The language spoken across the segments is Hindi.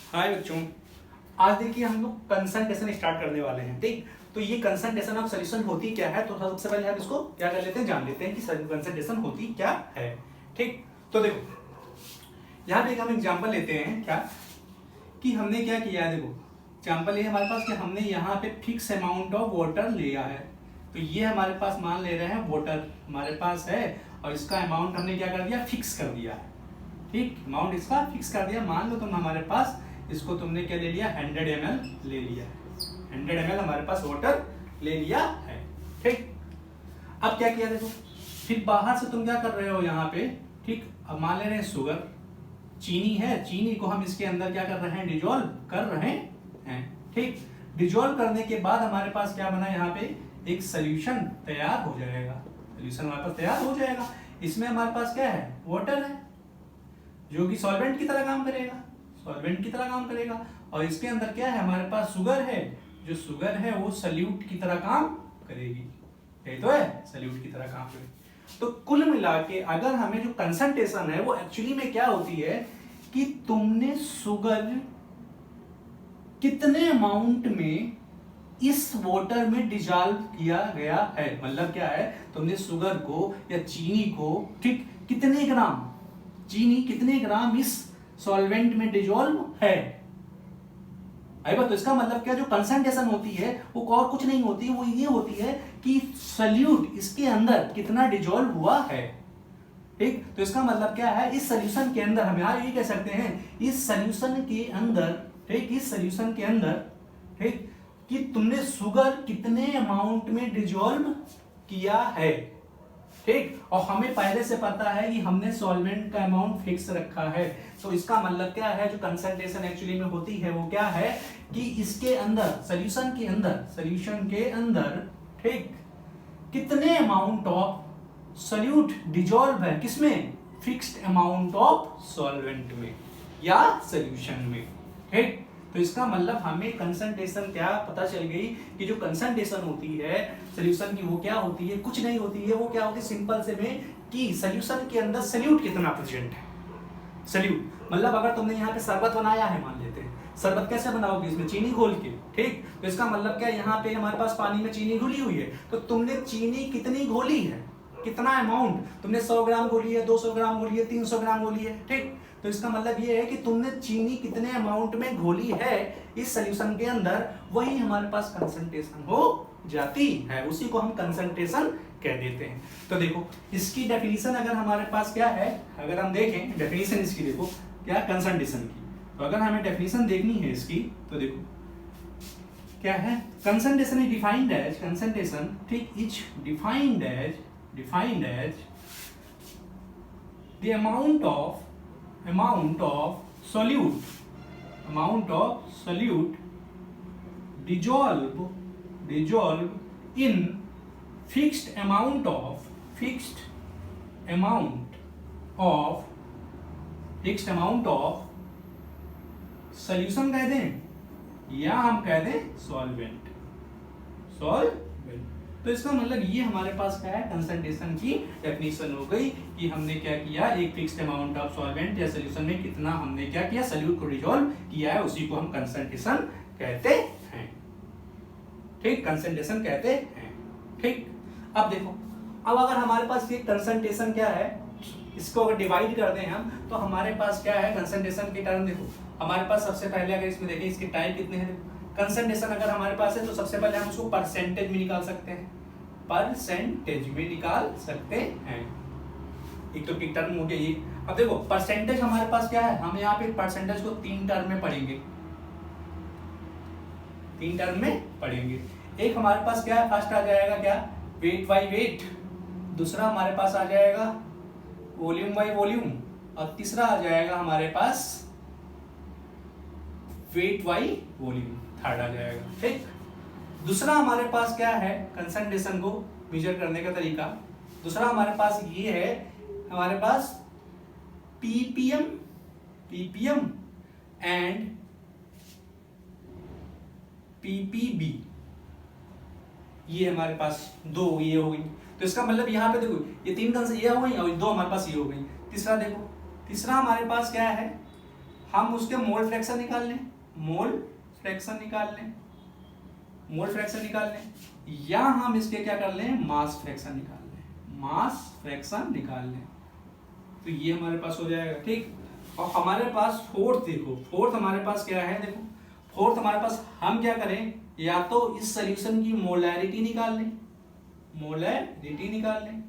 हाय बच्चों, आज देखिए हम लोग कंसंट्रेशन स्टार्ट करने वाले हैं। ठीक, तो ये कंसंट्रेशन ऑफ सॉल्यूशन होती क्या है, तो सबसे पहले हम इसको क्या कर लेते हैं, जान लेते हैं कि कंसंट्रेशन होती क्या है। ठीक, तो देखो यहाँ पे हम एग्जांपल लेते हैं क्या कि हमने क्या किया है। देखो एग्जांपल ये हमारे पास कि हमने यहाँ पे फिक्स अमाउंट ऑफ वाटर लिया है। तो ये हमारे पास मान ले रहे हैं वाटर हमारे पास है और इसका अमाउंट हमने क्या कर दिया, फिक्स कर दिया है। ठीक, अमाउंट इसका फिक्स कर दिया। मान लो तुम हमारे पास इसको तुमने क्या ले लिया, 100 ml ले लिया है। 100 ml हमारे पास वाटर ले लिया है। ठीक, अब क्या किया देखो, फिर बाहर से तुम क्या कर रहे हो यहाँ पे। ठीक, अब मान ले रहे हैं शुगर, चीनी है, चीनी को हम इसके अंदर क्या कर रहे हैं, डिजोल्व कर रहे हैं। ठीक, डिजोल्व करने के बाद हमारे पास क्या बना, यहाँ पे एक सोल्यूशन तैयार हो जाएगा। सोल्यूशन हमारे पास तैयार हो जाएगा। इसमें हमारे पास क्या है, वाटर है जो कि सॉल्वेंट की तरह काम करेगा, सॉल्वेंट की तरह काम करेगा। और इसके अंदर क्या है, हमारे पास शुगर है, जो शुगर है वो सल्यूट की तरह काम करेगी। यही तो है, सल्यूट की तरह काम करेगी। तो कुल मिला के अगर हमें जो कंसंट्रेशन है वो एक्चुअली में क्या होती है कि तुमने शुगर कितने अमाउंट में इस वाटर में डिजॉल्व किया गया है। मतलब क्या है, तुमने शुगर को या चीनी को, ठीक, कितने ग्राम चीनी, कितने ग्राम इस सॉल्वेंट में डिजोल्व है। तो इसका मतलब क्या, जो कंसंट्रेशन होती है वो और कुछ नहीं होती, वो ये होती है कि सॉल्यूट इसके अंदर कितना डिजोल्व हुआ है। ठीक, तो इसका मतलब क्या है, इस सॉल्यूशन के अंदर हम यहाँ ये कह सकते हैं, इस सॉल्यूशन के अंदर, ठीक, इस सॉल्यूशन के अंदर, ठीक, कि तुमने शुगर कितने अमाउंट में डिजोल्व किया है। ठीक, और हमें पहले से पता है कि हमने सॉल्वेंट का अमाउंट फिक्स रखा है। तो इसका मतलब क्या है, जो कंसंट्रेशन एक्चुअली में होती है वो क्या है कि इसके अंदर, सॉल्यूशन के अंदर, ठीक, कितने अमाउंट ऑफ सॉल्यूट डिजोल्व है, किसमें, फिक्स्ड अमाउंट ऑफ सॉल्वेंट में या सॉल्यूशन में। ठीक, तो इसका मतलब हमें कंसंट्रेशन क्या पता चल गई कि जो कंसंट्रेशन होती है सॉल्यूशन की वो क्या होती है, कुछ नहीं होती है। वो क्या होती है, सिंपल से में कि सॉल्यूशन के अंदर सॉल्यूट कितना प्रेजेंट है। सॉल्यूट मतलब अगर तुमने यहाँ पे शरबत बनाया है, मान लेते हैं, शरबत कैसे बनाओगे, इसमें चीनी घोल के। ठीक, तो इसका मतलब क्या, यहाँ पे हमारे पास पानी में चीनी घुली हुई है, तो तुमने चीनी कितनी घोली है, कितना अमाउंट तुमने, 100 ग्राम घोली है, 200 ग्राम घोली है, 300 ग्राम घोली है। ठीक, तो इसका मतलब ये है कि तुमने चीनी कितने अमाउंट में घोली है इस सॉल्यूशन के अंदर, वही हमारे पास कंसंट्रेशन हो जाती है, उसी को हम कंसंट्रेशन कह देते हैं। तो देखो इसकी डेफिनेशन अगर हमारे पास क्या है, अगर हम देखें डेफिनेशन इसकी, देखो क्या कंसंट्रेशन की, तो अगर हमें डेफिनेशन देखनी है इसकी, तो देखो क्या है, concentration is defined as, concentration, ठीक, is defined as the amount of solute dissolve in fixed amount of solution कह दें या हम कह दें सॉल्वेंट। तो इसका मतलब ये हमारे पास क्या है, कंसंट्रेशन की डेफिनेशन हो गई कि हमने क्या किया, एक फिक्स्ड अमाउंट ऑफ सॉल्वेंट या सॉल्यूशन में कितना हमने क्या किया, सॉल्यूट को डिसॉल्व किया है, उसी को हम कंसंट्रेशन कहते हैं। ठीक, कंसंट्रेशन कहते हैं। ठीक, अब देखो, अब अगर हमारे पास ये कंसंट्रेशन क्या है, इसको अगर डिवाइड कर दें हम, तो हमारे पास क्या है कंसंट्रेशन के टर्म। देखो हमारे पास सबसे पहले अगर इसमें देखें, इसके टाइप कितने हैं। कंसंट्रेशन अगर हमारे पास है तो सबसे पहले हम उसको परसेंटेज में निकाल सकते हैं, परसेंटेज में निकाल सकते हैं। एक तो पिक टर्म हो गया ये। अब देखो परसेंटेज हमारे पास क्या है, हम यहाँ पे परसेंटेज को 3 टर्म में पढ़ेंगे, 3 टर्म में पढ़ेंगे। एक हमारे पास क्या है, फर्स्ट आ जाएगा क्या, वेट बाई वेट, दूसरा हमारे पास आ जाएगा वॉल्यूम बाई वॉल्यूम, और तीसरा आ जाएगा हमारे पास वेट बाई वॉल्यूम, थर्ड आ जाएगा। ठीक, दूसरा हमारे पास क्या है, कंसंट्रेशन को मेजर करने का तरीका दूसरा हमारे पास ये है, हमारे पास पीपीएम एंड पीपीबी, ये हमारे पास दो ये हो गई। तो इसका मतलब यहाँ पे देखो ये 3 ये हो गई और 2 हमारे पास ये हो गई। तीसरा देखो, तीसरा हमारे पास क्या है, हम उसके मोल फ्रैक्शन निकाल लें, मोल फ्रैक्शन निकाल लें, मोल फ्रैक्शन निकाल लें, या हम इसके क्या कर लें, मास फ्रैक्शन निकाल लें, मास फ्रैक्शन निकाल लें, तो ये हमारे पास हो जाएगा। ठीक, और हमारे पास फोर्थ, देखो फोर्थ हमारे पास क्या है, देखो फोर्थ हमारे पास हम क्या करें, या तो इस सॉल्यूशन की मोलैरिटी निकाल लें, मोलैरिटी निकाल लें,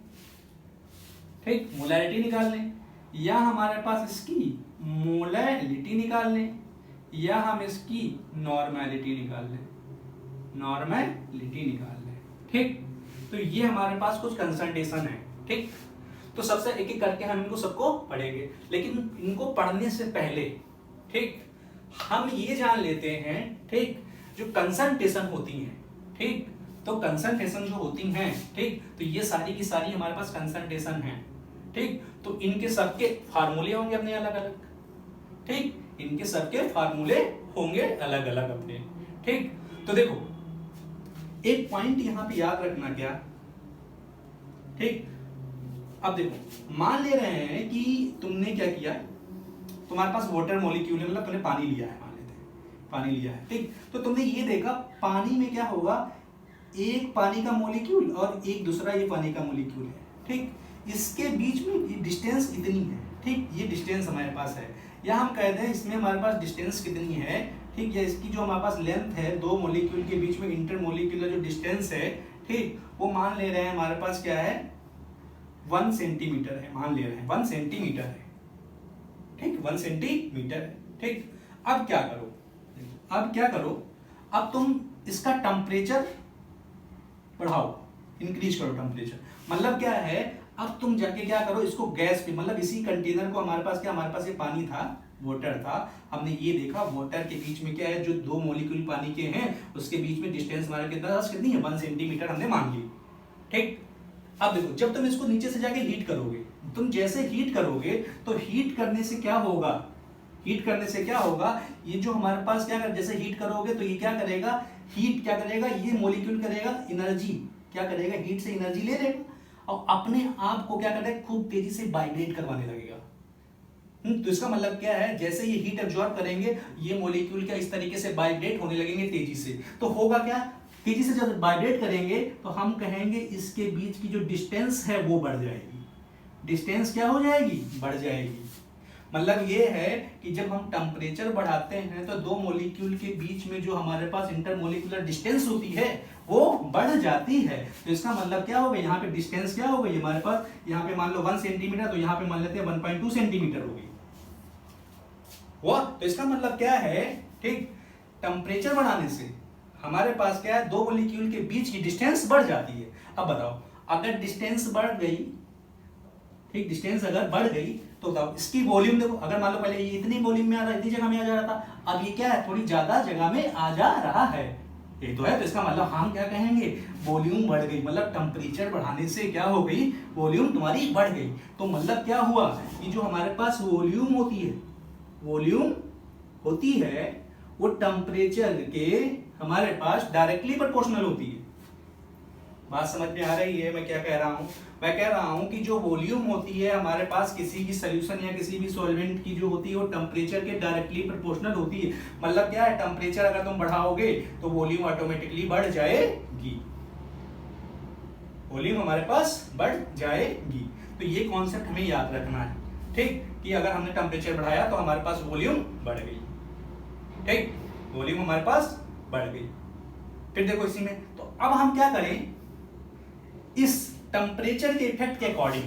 ठीक, मोलैरिटी निकाल लें, या हमारे पास इसकी मोलैलिटी निकाल लें, या हम इसकी नॉर्मैलिटी निकाल लें, नॉर्मैलिटी निकाल लें। ठीक, तो ये हमारे पास कुछ कंसंट्रेशन है। ठीक, तो सबसे एक एक करके हम इनको सबको पढ़ेंगे, लेकिन इनको पढ़ने से पहले ठीक हम ये जान लेते हैं, ठीक, जो कंसंट्रेशन होती हैं, ठीक, तो कंसंट्रेशन जो होती हैं, ठीक, तो ये सारी की सारी हमारे पास कंसंट्रेशन है। ठीक, तो इनके सबके फार्मूले होंगे अपने अलग अलग, ठीक, इनके सबके फार्मूले होंगे अलग अलग अपने। ठीक, तो देखो एक पॉइंट यहां पे याद रखना क्या, ठीक, अब देखो मान ले रहे हैं कि तुमने क्या किया, तुम्हारे पास वाटर मॉलिक्यूल है, मतलब तुमने पानी लिया है, मान लेते हैं पानी लिया है, ठीक, तो तुमने ये देखा पानी में क्या होगा, एक पानी का मॉलिक्यूल और एक दूसरा ये पानी का मॉलिक्यूल है, ठीक, इसके बीच में डिस्टेंस इतनी है, ठीक, ये डिस्टेंस हमारे पास है, या हम कहते हैं इसमें हमारे पास डिस्टेंस कितनी है, ठीक, या इसकी जो हमारे पास लेंथ है, दो मॉलिक्यूल के बीच में इंटरमॉलिक्यूलर जो डिस्टेंस है, ठीक, वो मान ले रहे हैं हमारे पास क्या है, 1 सेंटीमीटर है, मान ले रहे हैं 1 सेंटीमीटर है, ठीक, 1 सेंटीमीटर है। ठीक, अब क्या करो, अब क्या करो, अब तुम इसका टेम्परेचर बढ़ाओ, इंक्रीज करो टेम्परेचर, मतलब क्या है, अब तुम जाके क्या करो, इसको गैस पे, मतलब इसी कंटेनर को हमारे पास क्या, हमारे पास ये पानी था, वाटर था, हमने ये देखा वाटर के बीच में क्या है, जो दो मॉलिक्यूल पानी के हैं उसके बीच में डिस्टेंस हमारे कितनी है, 1 सेंटीमीटर हमने मान ली। ठीक, अब देखो जब तुम इसको नीचे से जाके हीट करोगे, तुम जैसे हीट करोगे तो हीट करने से क्या होगा, हीट करने से क्या होगा, ये जो हमारे पास क्या कर, जैसे हीट करोगे तो ये क्या करेगा, हीट क्या करेगा, ये मॉलिक्यूल करेगा एनर्जी, क्या करेगा, हीट से एनर्जी ले लेगा और अपने आप को क्या करेगा, खूब तेजी से वाइब्रेट करवाने लगेगा। तो इसका मतलब क्या है, जैसे ये हीट एब्जॉर्ब करेंगे ये मॉलिक्यूल क्या इस तरीके से वाइब्रेट होने लगेंगे तेजी से, तो होगा क्या, तेजी से जब वाइब्रेट करेंगे तो हम कहेंगे इसके बीच की जो डिस्टेंस है वो बढ़ जाएगी, डिस्टेंस क्या हो जाएगी, बढ़ जाएगी। मतलब ये है कि जब हम टेम्परेचर बढ़ाते हैं तो दो मॉलिक्यूल के बीच में जो हमारे पास इंटरमॉलिक्यूलर डिस्टेंस होती है वो बढ़ जाती है, तो इसका मतलब क्या होगा, यहाँ पे डिस्टेंस क्या हो गई हमारे पास, यहाँ पे मान लो 1 सेंटीमीटर, तो यहाँ पे मान लेते हैं 1.2 सेंटीमीटर हो गई वो, तो इसका मतलब क्या है, ठीक, टेम्परेचर बढ़ाने से हमारे पास क्या है, दो मॉलिक्यूल के बीच की डिस्टेंस बढ़ जाती है। अब बताओ अगर डिस्टेंस बढ़ गई, ठीक, डिस्टेंस अगर बढ़ गई तो बताओ इसकी वॉल्यूम देखो, अगर मान लो पहले ये इतनी वॉल्यूम में आ रहा है, इतनी जगह में आ जा रहा था, अब ये क्या है, थोड़ी ज्यादा जगह में आ जा रहा है, ये तो है, तो इसका मतलब हम क्या कहेंगे, वॉल्यूम बढ़ गई, मतलब टेम्परेचर बढ़ाने से क्या हो गई, वॉल्यूम तुम्हारी बढ़ गई। तो मतलब क्या हुआ कि जो हमारे पास वॉल्यूम होती है, वॉल्यूम होती है वो टेम्परेचर के हमारे पास डायरेक्टली प्रोपोर्शनल होती है। बात समझ में आ रही है मैं क्या कह रहा हूं, मैं कह रहा हूं कि जो वॉल्यूम होती है हमारे पास किसी भी सॉल्यूशन या किसी भी सॉल्वेंट की जो होती है वो टेम्परेचर के डायरेक्टली प्रोपोर्शनल होती है। मतलब क्या है, टेम्परेचर अगर तुम बढ़ाओगे तो वॉल्यूम ऑटोमेटिकली बढ़ जाएगी, वॉल्यूम हमारे पास बढ़ जाएगी। तो ये कॉन्सेप्ट हमें याद रखना है, ठीक, कि अगर हमने टेम्परेचर बढ़ाया तो हमारे पास वॉल्यूम बढ़ गई, ठीक, वॉल्यूम हमारे पास बढ़ गई। फिर देखो इसी में, तो अब हम क्या करें, इस टेम्परेचर के इफेक्ट के अकॉर्डिंग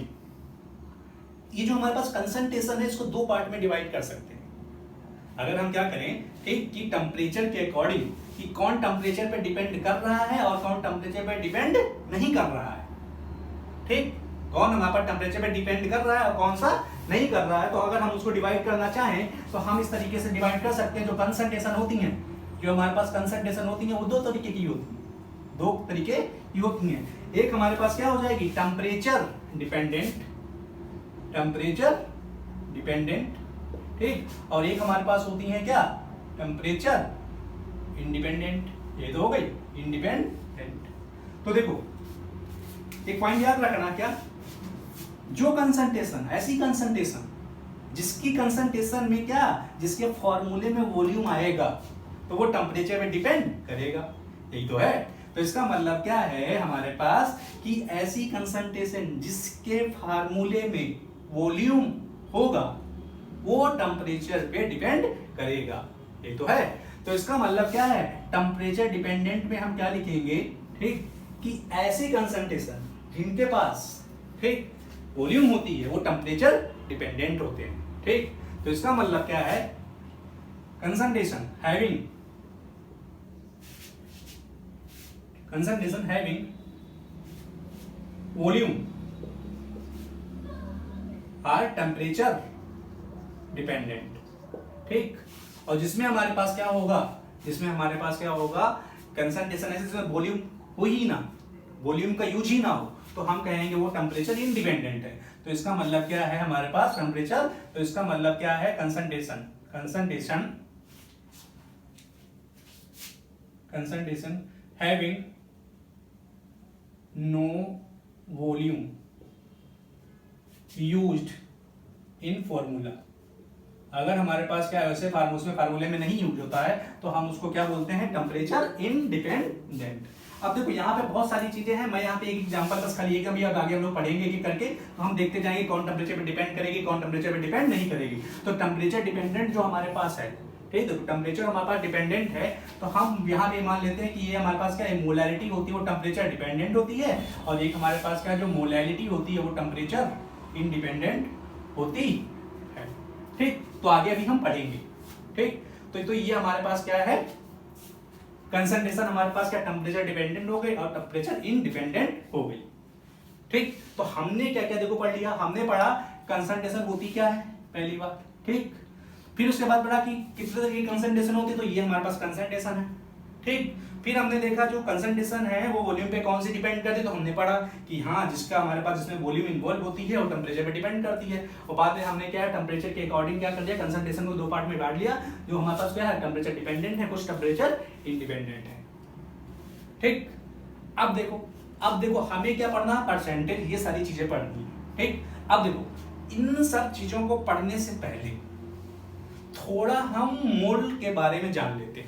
ये जो हमारे पास कंसंट्रेशन है इसको दो पार्ट में डिवाइड कर सकते हैं। अगर हम क्या करें, ठीक, कि टेम्परेचर के अकॉर्डिंग कि कौन टेम्परेचर पे डिपेंड कर रहा है और कौन टेम्परेचर पे डिपेंड नहीं कर रहा है, ठीक, कौन हमारे पास टेम्परेचर पे डिपेंड कर रहा है और कौन सा नहीं कर रहा है। तो अगर हम उसको डिवाइड करना चाहें तो हम इस तरीके से डिवाइड कर सकते हैं। जो कंसंट्रेशन होती हैं, जो हमारे पास कंसंट्रेशन होती हैं वो दो तरीके की होती है, दो तरीके की होती हैं। एक हमारे पास क्या हो जाएगी, टेम्परेचर डिपेंडेंट, टेम्परेचर डिपेंडेंट, ठीक, और एक हमारे पास होती है क्या, टेम्परेचर इंडिपेंडेंट। ये तो हो गई इंडिपेंडेंट। तो देखो एक पॉइंट याद रखना, क्या, जो कंसंट्रेशन, ऐसी कंसंट्रेशन जिसकी कंसंट्रेशन में क्या, जिसके फॉर्मूले में वॉल्यूम आएगा तो वो टेम्परेचर पे डिपेंड करेगा, यही तो है। तो इसका मतलब क्या है हमारे पास कि ऐसी कंसंट्रेशन जिसके फार्मूले में वॉल्यूम होगा वो टेम्परेचर पे डिपेंड करेगा, ये तो है। तो इसका मतलब क्या है, टेम्परेचर डिपेंडेंट में हम क्या लिखेंगे, ठीक, कि ऐसी कंसंट्रेशन जिनके पास ठीक वॉल्यूम होती है वो टेम्परेचर डिपेंडेंट होते हैं, ठीक। तो इसका मतलब क्या है, concentration having volume are temperature dependent, ठीक। और जिसमें हमारे पास क्या होगा, कंसंट्रेशन ऐसे जिसमें वॉल्यूम हो ही ना, वॉल्यूम का यूज ही ना हो, तो हम कहेंगे वो टेम्परेचर इंडिपेंडेंट है। तो इसका मतलब क्या है हमारे पास टेम्परेचर, तो इसका मतलब क्या है concentration having no volume used in formula. अगर हमारे पास क्या है वैसे फार्मूले में नहीं यूज होता है तो हम उसको क्या बोलते हैं, टेम्परेचर इंडिपेंडेंट। अब देखो यहाँ पे बहुत सारी चीजें हैं, मैं यहाँ पे एक एग्जांपल बस खाली अभी आगे हम लोग पढ़ेंगे कि करके, तो हम देखते जाएंगे कौन टेम्परेचर पे डिपेंड करेगी, कौन टेम्परेचर पे डिपेंड नहीं करेगी। तो टेम्परेचर डिपेंडेंट जो हमारे पास है, ठीक, देखो टेम्परेचर हमारे पास डिपेंडेंट है, तो हम यहाँ पे मान लेते हैं कि ये हमारे पास क्या है, मोलैरिटी होती है वो टेम्परेचर डिपेंडेंट होती है, और एक हमारे पास क्या जो मोलैरिटी होती है वो टेम्परेचर इंडिपेंडेंट होती है, ठीक। तो आगे अभी हम पढ़ेंगे, ठीक। तो ये हमारे पास क्या है, कंसंट्रेशन हमारे पास क्या टेम्परेचर डिपेंडेंट हो गई और टेम्परेचर इंडिपेंडेंट हो गई, ठीक। तो हमने क्या क्या देखो पढ़ लिया, हमने पढ़ा कंसंट्रेशन होती क्या है पहली बात, ठीक। फिर उसके बाद पढ़ा कि किस तरह की कंसंट्रेशन होती है, तो ये हमारे पास कंसंट्रेशन है, ठीक। फिर हमने देखा जो कंसंट्रेशन है वो वॉल्यूम पे कौन सी डिपेंड करती है, तो हमने पढ़ा कि हाँ जिसका हमारे पास जिसमें वॉल्यूम इन्वॉल्व होती है वो टेम्परेचर पे डिपेंड करती है। और बाद में हमने क्या है टेम्परेचर के अकॉर्डिंग क्या कर दिया, कंसंट्रेशन को दो पार्ट में बांट लिया, जो हमारे पास क्या है टेम्परेचर डिपेंडेंट है, कुछ टेम्परेचर इंडिपेंडेंट है, ठीक। अब देखो हमें क्या पढ़ना, परसेंटेज, ये सारी चीजें पढ़नी है, ठीक। अब देखो इन सब चीजों को पढ़ने से पहले थोड़ा हम मोल के बारे में जान लेते हैं,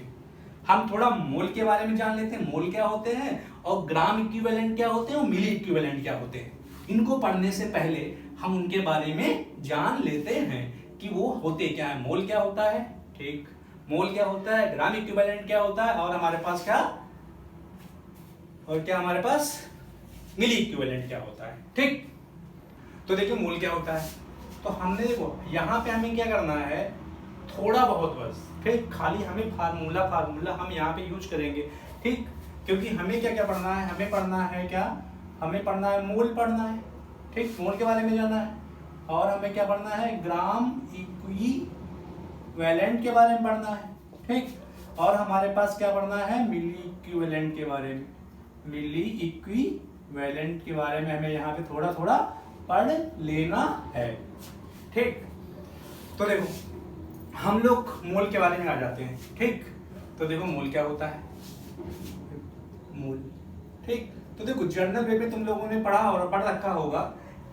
मोल क्या होते हैं और ग्राम इक्विवेलेंट क्या होते हैं और मिली इक्विवेलेंट क्या होते हैं। इनको पढ़ने से पहले हम उनके बारे में जान लेते हैं कि वो होते क्या है, मोल क्या होता है, ठीक, मोल क्या होता है, ग्राम इक्विवेलेंट क्या होता है, और हमारे पास मिली इक्विवेलेंट क्या होता है, ठीक। तो देखिए मोल क्या होता है, तो हमने देखो यहाँ पे हमें क्या करना है, थोड़ा बहुत बस, ठीक, खाली हमें फार्मूला हम यहाँ पे यूज करेंगे, ठीक। क्योंकि हमें क्या क्या पढ़ना है, हमें पढ़ना है मोल पढ़ना है, ठीक, मोल के बारे में जाना है, और हमें क्या पढ़ना है, ग्राम इक्विवेलेंट के बारे में पढ़ना है, ठीक। और हमारे पास क्या पढ़ना है, मिली इक्विवेलेंट के बारे में हमें यहाँ पे थोड़ा थोड़ा पढ़ लेना है, ठीक। तो देखो हम लोग मोल के बारे में आ जाते हैं, ठीक। तो देखो मोल क्या होता है, मोल, ठीक। तो देखो जनरल वे में तुम लोगों ने पढ़ा और पढ़ रखा होगा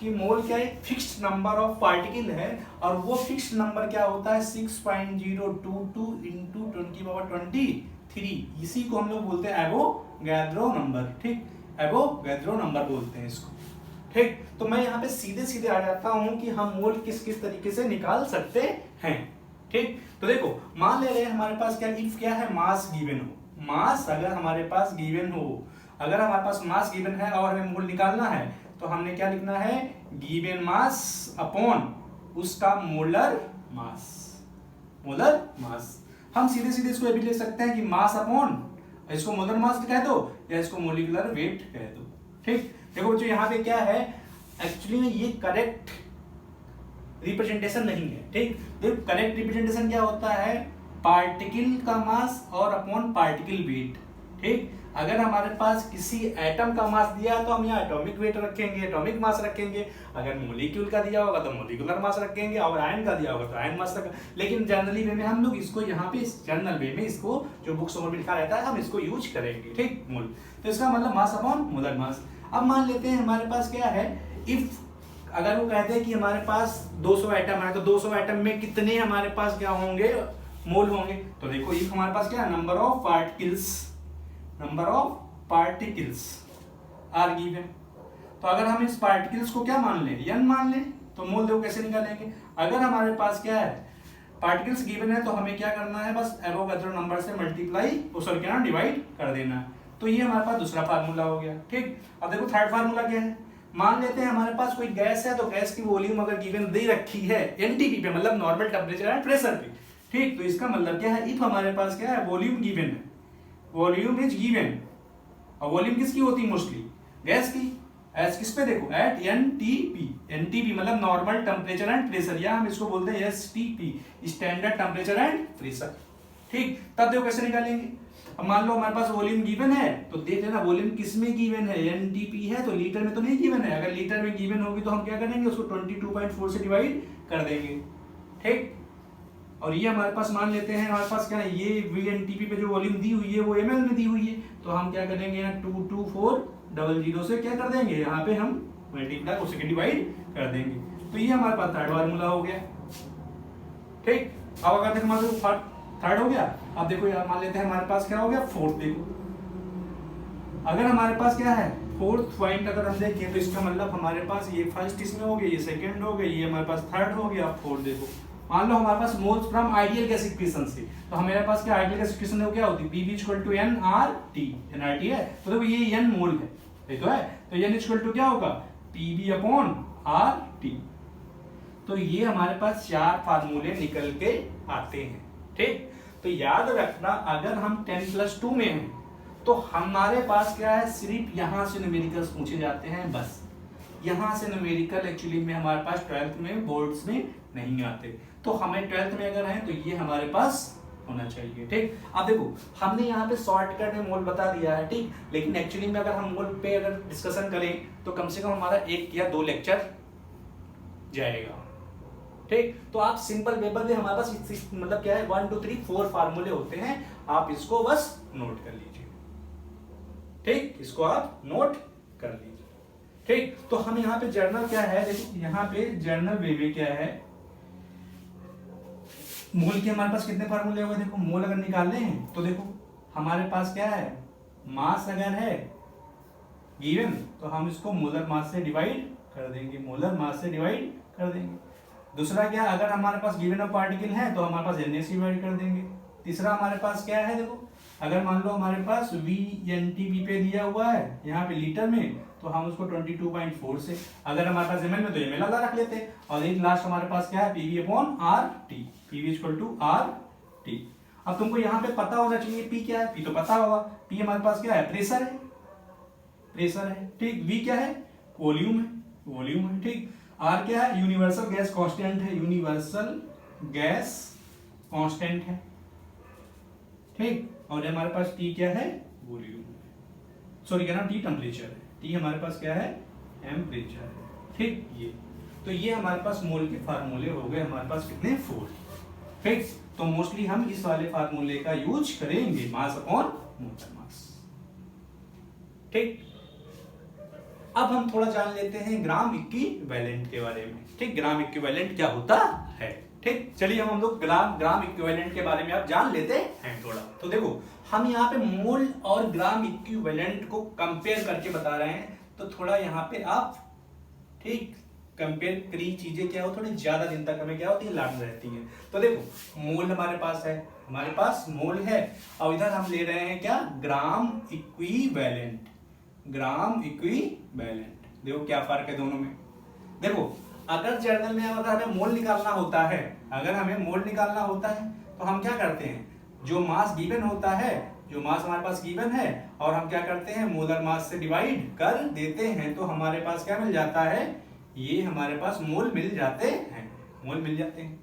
कि मोल क्या एक फिक्स्ड नंबर ऑफ पार्टिकल है, और वो फिक्स्ड नंबर क्या होता है 6.022 इंटू 10⁻23, इसी को हम लोग बोलते हैं एवोगैड्रो नंबर, ठीक, एवोगैड्रो नंबर बोलते हैं इसको, ठीक। तो मैं यहाँ पे सीधे आ जाता हूँ कि हम मोल किस किस तरीके से निकाल सकते हैं, ठीक। तो देखो मान ले रहे हैं हमारे पास क्या है, मास गिवन हो, मास अगर हमारे पास गिवन है और हमें मोल निकालना है, तो हमने क्या लिखना है, गिवन मास अपॉन उसका मोलर मास। हम सीधे इसको भी लिख सकते हैं कि मास अपॉन, इसको मोलर मास कह दो या इसको मोलिकुलर वेट कह दो, ठीक। देखो बच्चों यहाँ पे क्या है, एक्चुअली में ये करेक्ट रिप्रेजेंटेशन नहीं है, ठीक। देखो करेक्ट रिप्रेजेंटेशन क्या होता है, पार्टिकल का मास और अपॉन पार्टिकल वेट, ठीक। अगर हमारे पास किसी एटम का मास दिया तो हम यहाँ एटॉमिक वेट रखेंगे, एटॉमिक मास रखेंगे, अगर मोलिक्यूल का दिया होगा तो मोलिकुलर मास रखेंगे, और आयन का दिया होगा तो आयन मास रखेंगे। लेकिन जनरली वे में हम लोग इसको यहाँ पे जनरल वे में इसको जो बुक्स में लिखा रहता है हम इसको यूज करेंगे, ठीक, मोल। तो इसका मतलब मास अपॉन मोलर मास। अब मान लेते हैं हमारे पास क्या है, इफ अगर वो कहते हैं कि हमारे पास 200 एटम है तो 200 एटम में कितने हमारे पास क्या होंगे, मोल होंगे। तो देखो ये हमारे पास क्या है, number of particles are given. तो अगर हम इस पार्टिकल्स को क्या मान लें, n मान लें, तो मोल देखो कैसे निकालेंगे। अगर हमारे पास क्या है, पार्टिकल्स गिवन है, तो हमें क्या करना है, बस एवोगाड्रो नंबर से मल्टीप्लाई उसर क्या डिवाइड कर देना है। तो ये हमारे पास दूसरा फार्मूला हो गया। ठीक, अब देखो थर्ड फार्मूला क्या है। मान लेते हैं हमारे पास कोई गैस है, तो गैस की वॉल्यूम अगर गिवन दे रखी है एनटीपी पे, मतलब नॉर्मल टेम्परेचर एंड प्रेशर पे। ठीक, तो इसका मतलब क्या है, इफ हमारे पास क्या है, वॉल्यूम गिवन है, वॉल्यूम इज गिवन, और वॉल्यूम किसकी होती है, मोस्टली गैस की। एस किस पे देखो, एट एनटीपी, एनटीपी मतलब नॉर्मल टेम्परेचर एंड प्रेशर, या हम इसको बोलते हैं STP, standard temperature and pressure. ठीक, तब देखो कैसे निकालेंगे। अब मान लो हमारे पास वॉल्यूम गिवन है, तो देख लेना वॉल्यूम किस में गिवन है, एनटीपी है, तो लीटर में तो नहीं गिवन है। अगर लीटर में गिवन होगी तो हम क्या करेंगे, उसको 22.4 से डिवाइड कर देंगे। ठीक, और ये हमारे पास मान लेते हैं हमारे पास क्या है, ये वीएनटीपी पे जो वॉल्यूम दी हुई है वो एमएल में दी हुई है, तो हम क्या करेंगे यहाँ 22400 से क्या कर देंगे, यहाँ पे हम मल्टीप्लाई उससे डिवाइड कर देंगे। तो ये हमारे पास थर्ड फार्मूला हो गया। ठीक, अब अगर देखो हमारे थर्ड हो गया, अब देखो यार मान लेते हैं हमारे पास क्या हो गया, फोर्थ। देखो अगर हमारे पास क्या है, फोर्थ पॉइंट अगर हम देखें, तो इसका मतलब हमारे पास ये फर्स्ट इसमें हो गया, ये सेकंड हो गया, ये हमारे पास थर्ड हो गया। फोर्थ देखो मान लो हमारे पास moles from ideal gas equation से, तो हमारे पास क्या आइडियल गैस इक्वेशन है, क्या होती है, Pv = nRT, nRT है, तो देखो ये n मोल है, ये तो है, तो n = क्या होगा, Pv/RT। तो ये हमारे पास चार फार्मूले निकल के आते हैं। ठीक, तो याद रखना अगर हम 10+2 में हैं तो हमारे पास क्या है, सिर्फ यहां से न्यूमेरिकल्स पूछे जाते हैं, बस यहां से न्यूमेरिकल एक्चुअली में हमारे पास 12th में बोर्ड्स में नहीं आते। तो हमें 12th में अगर है तो ये हमारे पास होना चाहिए। ठीक, अब देखो हमने यहाँ पे शॉर्टकट में मोल बता दिया है। ठीक, लेकिन एक्चुअली में अगर हम मोल पे अगर डिस्कशन करें तो कम से कम हमारा 1 या 2 लेक्चर जाएगा। ठीक, तो आप सिंपल पेपर में हमारे पास मतलब क्या है 1 2 3 4 फार्मूले होते हैं, आप इसको बस नोट कर लीजिए। ठीक, इसको आप नोट कर लीजिए। ठीक, तो हम यहाँ पे जर्नल क्या है, देखो यहाँ पे जर्नल वे में क्या है, मोल के हमारे पास कितने फार्मूले होंगे। देखो मोल अगर निकालने हैं तो देखो हमारे पास क्या है, मास अगर है गिवन तो हम इसको मोलर मास से डिवाइड कर देंगे, मोलर मास से डिवाइड कर देंगे। दूसरा क्या, अगर हमारे पास गिवन ऑफ पार्टिकल है तो हमारे पास एन से डिवाइड कर देंगे। तीसरा हमारे पास क्या है, देखो अगर मान लो हमारे पास VNTP पे दिया हुआ है यहाँ पे लीटर में, तो हम उसको 22.4 से, अगर हमारे पास ml में तो ml वाला रख लेते हैं। और एक लास्ट हमारे पास क्या है, Pv/RT, Pv = RT। अब तुमको यहाँ पे पता होना चाहिए P क्या है, P तो पता होगा, P हमारे पास क्या है, प्रेशर है, प्रेशर है। ठीक, V क्या है, वॉल्यूम है, वॉल्यूम है। ठीक, R क्या है, यूनिवर्सल गैस कांस्टेंट है, यूनिवर्सल गैस कांस्टेंट है। ठीक, और हमारे पास T क्या है, वॉल्यूम, सॉरी क्या नाम, T टेम्परेचर है, T हमारे पास क्या है, टेम्परेचर है। ठीक, ये तो ये हमारे पास मोल के फार्मूले हो गए हमारे पास कितने, 4। ठीक, तो मोस्टली हम इस वाले फार्मूले का यूज करेंगे, मास अपॉन मोलर मास। ठीक, अब हम थोड़ा जान लेते हैं ग्राम इक्विवेलेंट के बारे में। ठीक, ग्राम इक्विवेलेंट क्या होता है। ठीक, चलिए हम लोग ग्राम इक्विवेलेंट के बारे में आप जान लेते हैं थोड़ा। तो देखो हम यहाँ पे मोल और ग्राम इक्विवेलेंट को कंपेयर करके बता रहे हैं, तो थोड़ा यहाँ पे आप ठीक कंपेयर करी चीजें क्या हो, थोड़ी ज्यादा दिन तक हमें क्या होती है, याद रहती है। तो देखो मोल हमारे पास है, हमारे पास मोल है, और इधर हम ले रहे हैं क्या, ग्राम इक्विवेलेंट, ग्राम इक्विवेलेंट। देखो क्या फर्क है दोनों में। देखो अगर जर्नल में अगर हमें मोल निकालना होता है, अगर हमें मोल निकालना होता है तो हम क्या करते हैं, जो मास गिवन होता है, जो मास हमारे पास गिवन है, और हम क्या करते हैं, मोलर मास से डिवाइड कर देते हैं, तो हमारे पास क्या मिल जाता है, ये हमारे पास मोल मिल जाते हैं, मोल मिल जाते हैं।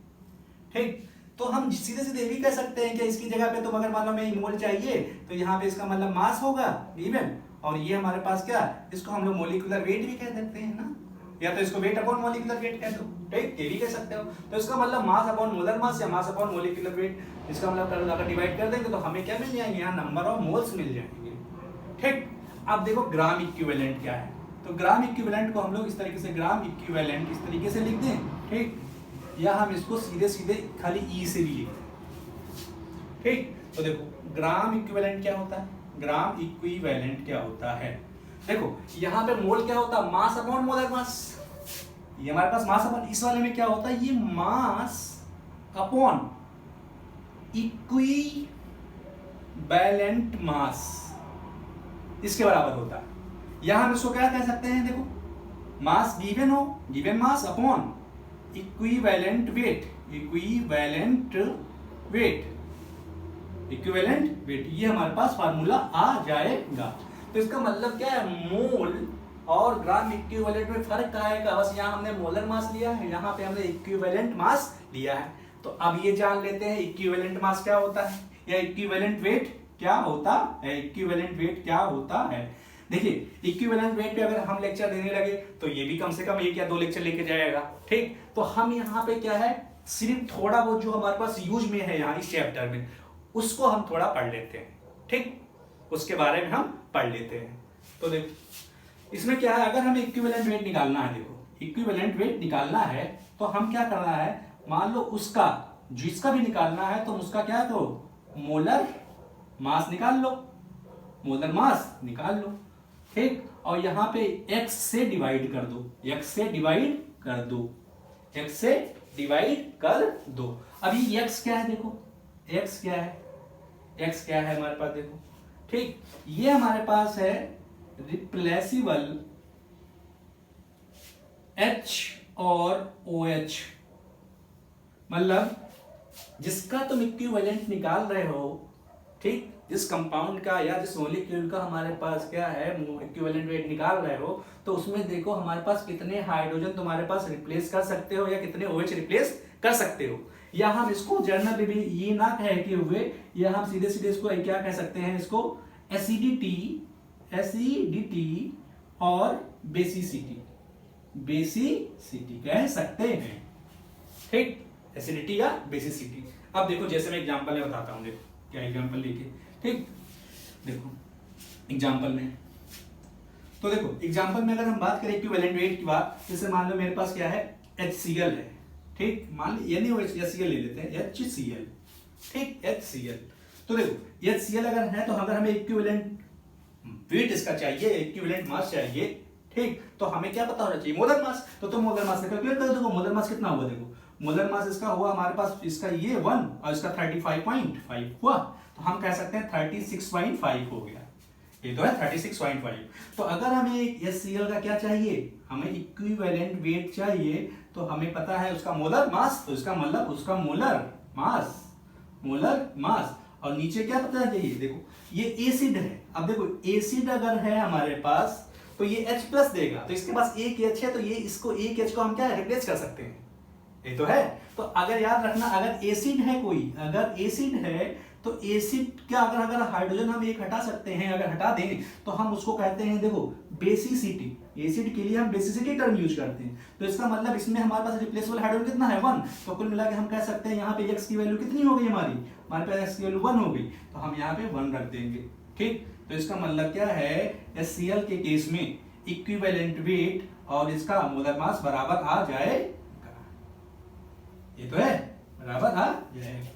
ठीक, तो हम सीधे सीधे भी कह सकते हैं कि इसकी जगह पे तुम अगर मान लो हमें मोल चाहिए तो यहाँ पे इसका मतलब मास होगा गिवन, और ये हमारे पास क्या, इसको हम लोग मोलिकुलर वेट भी कह सकते हैं ना, या तो इसको वेट अपॉन मोलिकुलर वेट कह दो। ठीक, ये भी कह सकते हो। तो इसका मतलब मास अपॉन मोलर मास या मास अपॉन मोलिकुलर वेट, इसका मतलब अगर डिवाइड कर देंगे तो हमें क्या मिल जाएंगे, यहाँ नंबर ऑफ मोल्स मिल जाएंगे। ठीक, अब देखो ग्राम इक्विवेलेंट क्या है। तो ग्राम इक्विवेलेंट को हम लोग इस तरीके से ग्राम इक्विवेलेंट इस तरीके से लिख दें, ठीक, या हम इसको सीधे सीधे खाली ई से भी लिख दें, ठीक। तो देखो ग्राम इक्विवेलेंट क्या होता है, ग्राम इक्विवेलेंट क्या होता है, देखो यहाँ पे मोल क्या होता है, मास अपॉन मोलर मास। ये हमारे पास मास अपॉन, इस वाले में क्या होता है, ये मास अपॉन इक्विवेलेंट मास, इसके बराबर होता है। यहां हम इसको क्या कह सकते हैं, देखो मास गिवन हो, given mass upon equivalent weight, equivalent weight, equivalent weight, ये हमारे पास फार्मूला आ जाएगा। तो इसका मतलब क्या है, मोल और ग्राम इक्विवेलेंट में फर्क क्या है, बस यहाँ हमने मोलर मास लिया है, यहाँ पे हमने इक्विवेलेंट मास लिया है। तो अब ये जान लेते हैं इक्विवेलेंट मास क्या होता है या इक्विवेलेंट वेट क्या होता है, इक्विवेलेंट वेट क्या होता है। देखिए इक्विवेलेंट वेट पे अगर हम लेक्चर देने लगे तो ये भी कम से कम 1 या 2 लेक्चर लेके जाएगा, ठीक। तो हम यहाँ पे क्या है, सिर्फ थोड़ा बहुत जो हमारे पास यूज में है यहाँ इस चैप्टर में, उसको हम थोड़ा पढ़ लेते हैं, ठीक, उसके बारे में हम पढ़ लेते हैं। तो देखो इसमें क्या है, अगर हमें इक्विवेलेंट वेट निकालना है, देखो इक्विवेलेंट वेट निकालना है तो हम क्या करना है, मान लो उसका जिसका भी निकालना है तो उसका क्या है, तो मोलर मास निकाल लो, मोलर मास निकाल लो, ठीक। और यहाँ पे x से डिवाइड कर दो, x से डिवाइड कर दो, x से डिवाइड कर दो। अभी x क्या है, देखो x क्या है, x क्या है हमारे पास, देखो ठीक, ये हमारे पास है रिप्लेसिबल H और OH, मतलब जिसका तुम इक्विवेलेंट निकाल रहे हो, ठीक, जिस कंपाउंड का या जिस मॉलिक्यूल का हमारे पास क्या है इक्विवेलेंट वेट निकाल रहे हो, तो उसमें देखो हमारे पास कितने हाइड्रोजन तुम्हारे पास रिप्लेस कर सकते हो या कितने OH रिप्लेस कर सकते हो। या हम इसको जर्नल भी ये ना कहे कि हुए, या हम सीधे सीधे इसको क्या कह सकते हैं, इसको एसिडिटी, एसिडिटी और बेसिसिटी, बेसिसिटी कह सकते हैं, ठीक, एसिडिटी या बेसिसिटी। अब देखो जैसे मैं एग्जांपल में बताता हूं, देखो क्या एग्जांपल लेके, ठीक, देखो एग्जांपल में, तो देखो एग्जांपल में अगर हम बात करें इक्विवेलेंट वेट की बात, जैसे मान लो मेरे पास क्या है, HCl है, ठीक, मान लो HCl ले लेते हैं, HCl, ठीक, HCl। तो देखो HCl अगर है तो अगर हमें इक्विवेलेंट वेट इसका चाहिए, इक्विवेलेंट मास चाहिए, ठीक, तो हमें क्या पता होना चाहिए, मोलर मास। तो मोलर मास से कैलकुलेट कर दो, मोलर मास कितना हुआ, देखो मोलर मास इसका हुआ हमारे पास, इसका ये 1 और इसका 35.5 हुआ, तो हम कह सकते हैं 36.5 हो गया, ये तो है 36.5। तो अगर हमें HCl का क्या चाहिए, हमें इक्विवेलेंट वेट चाहिए, तो हमें पता है उसका मोलर मास, तो इसका मतलब उसका मोलर मास, मोलर मास। और नीचे क्या पता चाहिए, देखो ये एसिड है, अब देखो एसिड अगर है हमारे पास तो ये H प्लस देगा, तो इसके पास एक H है, तो ये इसको एक H को हम क्या रिप्लेस कर सकते हैं, ये तो है। तो अगर याद रखना, अगर एसिड है कोई, अगर एसिड है तो एसिड क्या, अगर हाइड्रोजन हम एक हटा सकते हैं, अगर हटा दें तो हम उसको कहते हैं, देखो बेसिसिटी, एसिड के लिए हम बेसिसिटी टर्म यूज करते हैं। तो इसका मतलब इसमें हमारे पास रिप्लेसेबल हाइड्रोजन कितना है, 1। तो कुल मिला के हम कह सकते हैं यहाँ पे x की वैल्यू कितनी हो गई, हमारे पास x की वैल्यू 1 हो गई, तो हम यहाँ पे 1 रख देंगे, ठीक। तो इसका मतलब क्या है, HCl के केस में इक्विवेलेंट वेट और इसका मोलर मास बराबर आ जाएगा, ये तो है, बराबर आ जाएगा,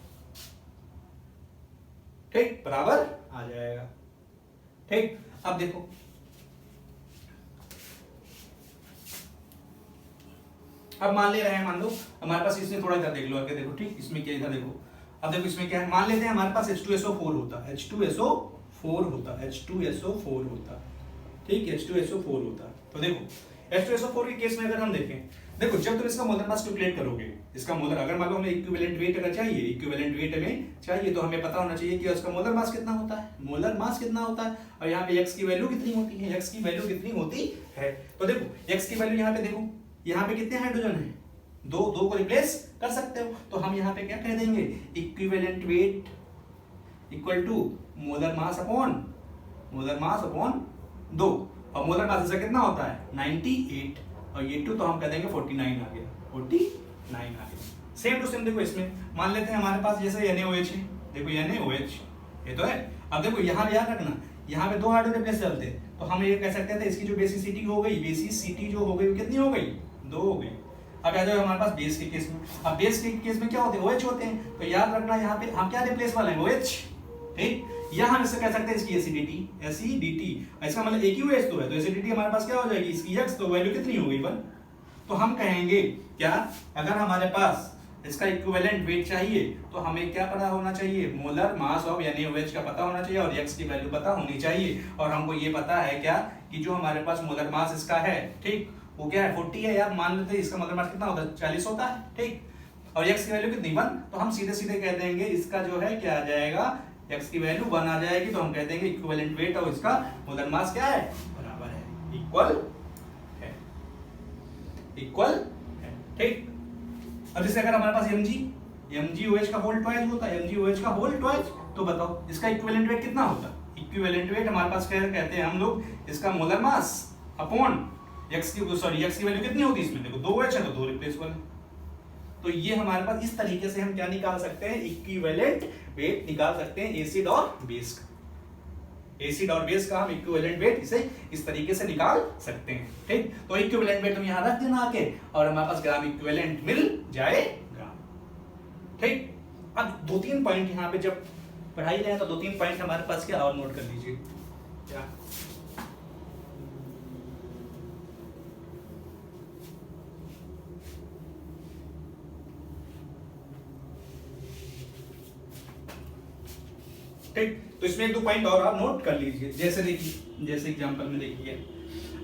ठीक, बराबर आ जाएगा, ठीक। अब देखो अब मान ले रहे हैं, मान लो हमारे पास इसमें थोड़ा इधर देख लो आगे, देखो ठीक, इसमें क्या इधर देखो, अब देखो इसमें क्या है, मान लेते हैं हमारे पास H2SO4 होता, H2SO4 होता, H2SO4 होता, ठीक, H2SO4 होता। तो देखो H2SO4 के केस में अगर हम देखें, देखो जब तुम इसका मोलर मास कैलकुलेट करोगे, इसका मोलर अगर मान लो हमें इक्विवेलेंट वेट अगर चाहिए, इक्विवेलेंट वेट हमें चाहिए, तो हमें पता होना चाहिए कि उसका मोलर मास कितना होता है, मोलर मास कितना होता है, और यहाँ पे x की वैल्यू कितनी होती है, x की वैल्यू कितनी होती है। तो देखो x की वैल्यू यहाँ पे देखो, यहाँ पे कितने हाइड्रोजन है, दो को रिप्लेस कर सकते हो, तो हम यहाँ पे क्या कह देंगे, equivalent weight equal to molar mass upon 2, और मोलर मास इसका कितना होता है 98, और ये 2 तो हम कह देंगे 49 आ गया, 49 आ गया। सेम टू सेम देखो इसमें मान लेते हैं हमारे पास जैसे NaOH है, देखो NaOH ये तो है। अब देखो यहाँ याद रखना, यहाँ पे 2 हाइड्रोजन रिप्लेस चलते, तो हम ये कह सकते थे इसकी जो बेसिसिटी हो गई, बेसिसिटी जो हो गई वो कितनी हो गई, 2 हो गई। अब आ जाओ हमारे पास बेस के केस में। अब बेस के केस में क्या होते हैं, OH होते हैं, तो याद रखना यहाँ पे हम क्या रिप्लेस वाले हैं, OH, ठीक। या हम इससे कह सकते हैं इसकी एसिडिटी, इसका मतलब एक ही OH तो है, तो एसिडिटी हमारे पास क्या हो जाएगी इसकी X, तो वैल्यू कितनी हो गई 1। तो हम कहेंगे क्या, अगर हमारे पास इसका इक्विवेलेंट वेट चाहिए तो हमें क्या पता होना चाहिए, मोलर मास ऑफ यानी OH का पता होना चाहिए और X की वैल्यू पता होनी चाहिए। और हमको ये पता है क्या कि जो हमारे पास मोलर मास इसका है, ठीक, वो क्या है 40 है यार, मान लेते हैं इसका मोलर मास कितना होता है 40 होता है, ठीक, और X की वैल्यू कितनी 1, तो हम सीधे सीधे कह देंगे इसका जो है क्या आ जाएगा, X की वैल्यू 1 आ जाएगी, तो हम कह देंगे इक्विवेलेंट वेट और इसका मोलर मास क्या है, बराबर है, इक्वल है, ठीक। अब जैसे अगर हमारे पास mgOH का होल ट्वाइस होता है, mgOH का होल ट्वाइस, तो बताओ इसका इक्विवेलेंट वेट कितना होता है, इक्विवेलेंट वेट हमारे पास क्या कहते हैं हम लोग, इसका मोलर मास अपॉन X की वैल्यू कितनी होती है इसमें, देखो 2OH है तो 2 रिप्लेस वाले। तो ये हमारे पास इस तरीके से हम क्या निकाल सकते हैं, इक्विवेलेंट वेट निकाल सकते हैं एसिड और बेस का। एसिड और बेस का हम इक्विवेलेंट वेट इसे इस तरीके से निकाल सकते हैं, ठीक। तो इक्विवेलेंट वेट तुम यहां रख देना आके, और हमारे पास ग्राम इक्विवेलेंट मिल जाएगा, ठीक। अब 2-3 पॉइंट यहाँ पे जब पढ़ाई रहे तो 2-3 पॉइंट हमारे पास क्या और नोट कर लीजिए क्या, ठीक। तो इसमें 1-2 पॉइंट और आप नोट कर लीजिए। जैसे देखिए, जैसे एग्जांपल में देखिए,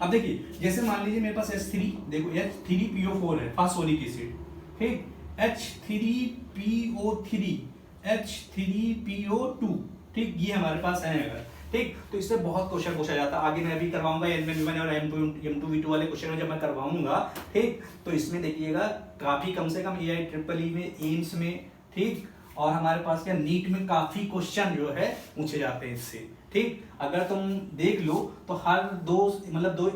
अब देखिए जैसे मान लीजिए मेरे पास H3, देखो H3PO4 है, फास्फोरिक एसिड, ठीक, H3PO3, H3PO2, ठीक, ये हमारे पास है अगर, ठीक। तो इससे बहुत क्वेश्चन पूछा जाता है, आगे मैं भी करवाऊंगा N1 और M2V2 वाले क्वेश्चन में जब मैं करवाऊंगा, ठीक। तो इसमें देखिएगा काफी कम से कम AIEEE में, एम्स में, ठीक, और हमारे पास क्या नीट में काफी क्वेश्चन जो है पूछे जाते हैं इससे, ठीक। अगर तुम देख लो तो हर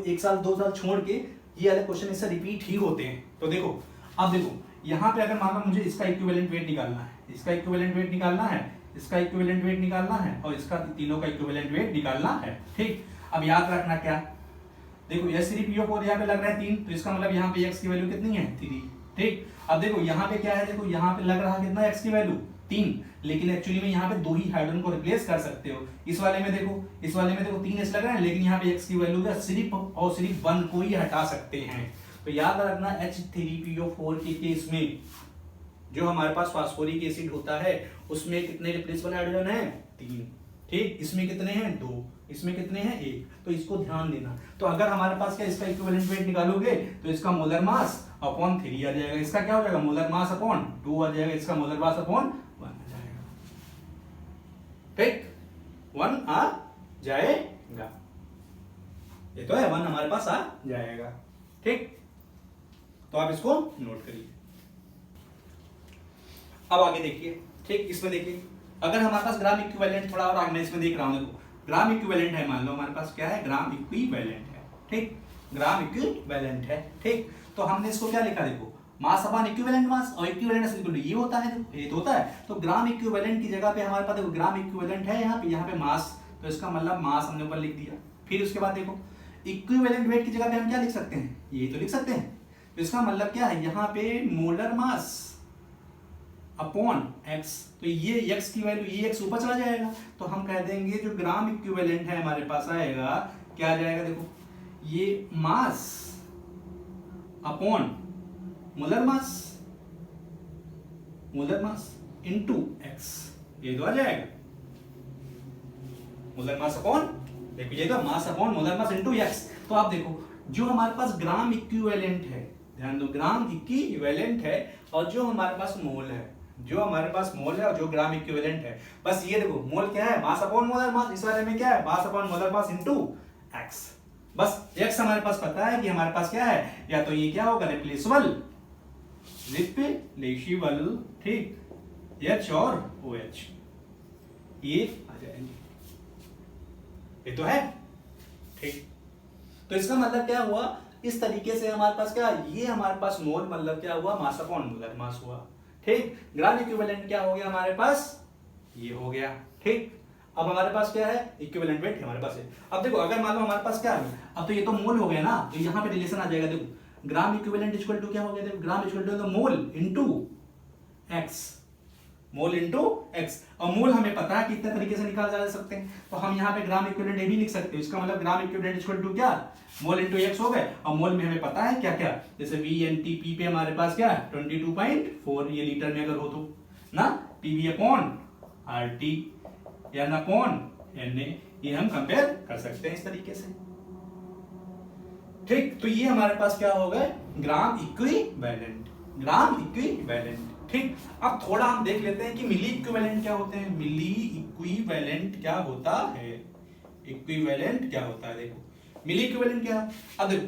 एक साल 2 साल छोड़ के ये वाले क्वेश्चन इससे रिपीट ही होते हैं। तो देखो, अब देखो यहाँ पे अगर मान लो मुझे इसका इक्विवेलेंट वेट निकालना है, इसका इक्विवेलेंट वेट निकालना है, इसका इक्विवेलेंट वेट निकालना है, और इसका तीनों का इक्विवेलेंट वेट निकालना है, ठीक। अब याद रखना क्या, देखो H3PO4 यहाँ पे लग रहा है 3, तो इसका मतलब यहाँ पे X की वैल्यू कितनी है 3, ठीक। अब देखो यहाँ पे क्या है, देखो यहाँ पे लग रहा है कितना X की वैल्यू 3, लेकिन एक्चुअली में यहाँ पे 2 ही हाइड्रोजन को रिप्लेस कर सकते हो। इस वाले में देखो 3S लग रहा है, लेकिन यहाँ पे X की वैल्यू का सिर्फ और सिर्फ 1 को ही हटा सकते हैं। तो याद रखना H3PO4 के केस में जो हमारे पास फास्फोरिक एसिड होता है उसमें कितने रिप्लेसेबल हाइड्रोजन है 3, ठीक। इसमें कितने हैं 2, इसमें कितने हैं 1, तो इसको ध्यान देना। तो अगर हमारे पास क्या इसका इक्विवेलेंट वेट निकालोगे तो इसका मोलर मास अपॉन 3 आ जाएगा, इसका क्या हो जाएगा मोलर मास अपॉन 2 आ जाएगा, इसका मोलर मास अपॉन 1 आ जाएगा, ठीक, 1 आ जाएगा, ये तो है 1 हमारे पास आ जाएगा, ठीक। तो आप इसको नोट करिए। अब आगे देखिए, ठीक, इसमें देखिए अगर हमारे पास ग्राम इक्विवेलेंट थोड़ा और मैं इसमें देख रहा हूं, देखो ग्राम इक्विवेलेंट है, मान लो हमारे पास क्या है ग्राम इक्विवेलेंट है, ठीक, ग्राम इक्विवेलेंट है, ठीक। तो हमने इसको क्या लिखा, देखो मास अपॉन इक्विवेलेंट मास, और इक्विवेलेंट ये होता है, देखो ये होता है। तो ग्राम इक्विवेलेंट की जगह पे हमारे पास देखो ग्राम इक्विवेलेंट है यहाँ पे मास, तो इसका मतलब मास हमने ऊपर लिख दिया। फिर उसके बाद देखो इक्विवेलेंट वेट की जगह पे हम क्या लिख सकते हैं, ये तो लिख सकते हैं, तो इसका मतलब क्या है यहाँ पे मोलर मास अपॉन x, तो ये x की वैल्यू ये x ऊपर चला जाएगा, तो हम कह देंगे जो ग्राम इक्विवेलेंट है हमारे पास आएगा क्या आ जाएगा, देखो ये मास upon molar mass into x, ये तो आ जाएगा मोलर मास अपॉन, देखो ये तो मास upon molar mass into x। तो आप देखो जो हमारे पास ग्राम इक्विवेलेंट है, ध्यान दो ग्राम इक्विवेलेंट है, और जो हमारे पास मोल है, जो हमारे पास मोल है और जो ग्राम इक्विवेलेंट है, बस ये देखो मोल क्या है मास अपॉन मोलर मास, इस वाले में क्या है मास upon molar mass into x। बस x हमारे पास पता है कि हमारे पास क्या है, या तो ये क्या होगा रिप्लेसेबल, ठीक, H और OH ये आ जाएंगे, ये तो है, ठीक। तो इसका मतलब क्या हुआ, इस तरीके से हमारे पास क्या, ये हमारे पास मोल मतलब क्या हुआ मास अपॉन मोलर मास हुआ, ठीक। ग्राम इक्विवेलेंट क्या हो गया हमारे पास, ये हो गया, ठीक। अब हमारे पास क्या है, इक्विवेलेंट वेट हमारे पास है। अब देखो अगर मान लो हमारे पास क्या है, अब तो ये तो मोल हो गया ना, तो यहाँ पे रिलेशन आ जाएगा। देखो ग्राम इक्विवेलेंट इक्वल टू क्या हो गया, देखो gram equal to mole into X, mole into X. और मोल हमें पता है कितने तरीके से निकाल जा सकते हैं, तो हम यहाँ पे ग्राम इक्विवेलेंट ये भी लिख सकते हैं। इसका मतलब ग्राम इक्विवेलेंट इक्वल टू क्या, मोल इंटू एक्स हो गए। और मोल में हमें पता है क्या क्या, जैसे वी एन टी पी पे हमारे पास क्या है 22.4, ये लीटर में अगर हो तो ना, पीवी अपॉन आर टी या ना अपॉन एन ए, ये हम कंपेयर कर सकते हैं इस तरीके से। ठीक, तो ये हमारे पास क्या हो गए, ग्राम इक्विवेलेंट, ग्राम इक्विवेलेंट। ठीक, अब थोड़ा हम देख लेते हैं कि मिली इक्विवेलेंट क्या होते हैं। मिली इक्विवेलेंट क्या होता है, इक्विवेलेंट क्या होता है, देखो मिली इक्विवेलेंट क्या। अब देखो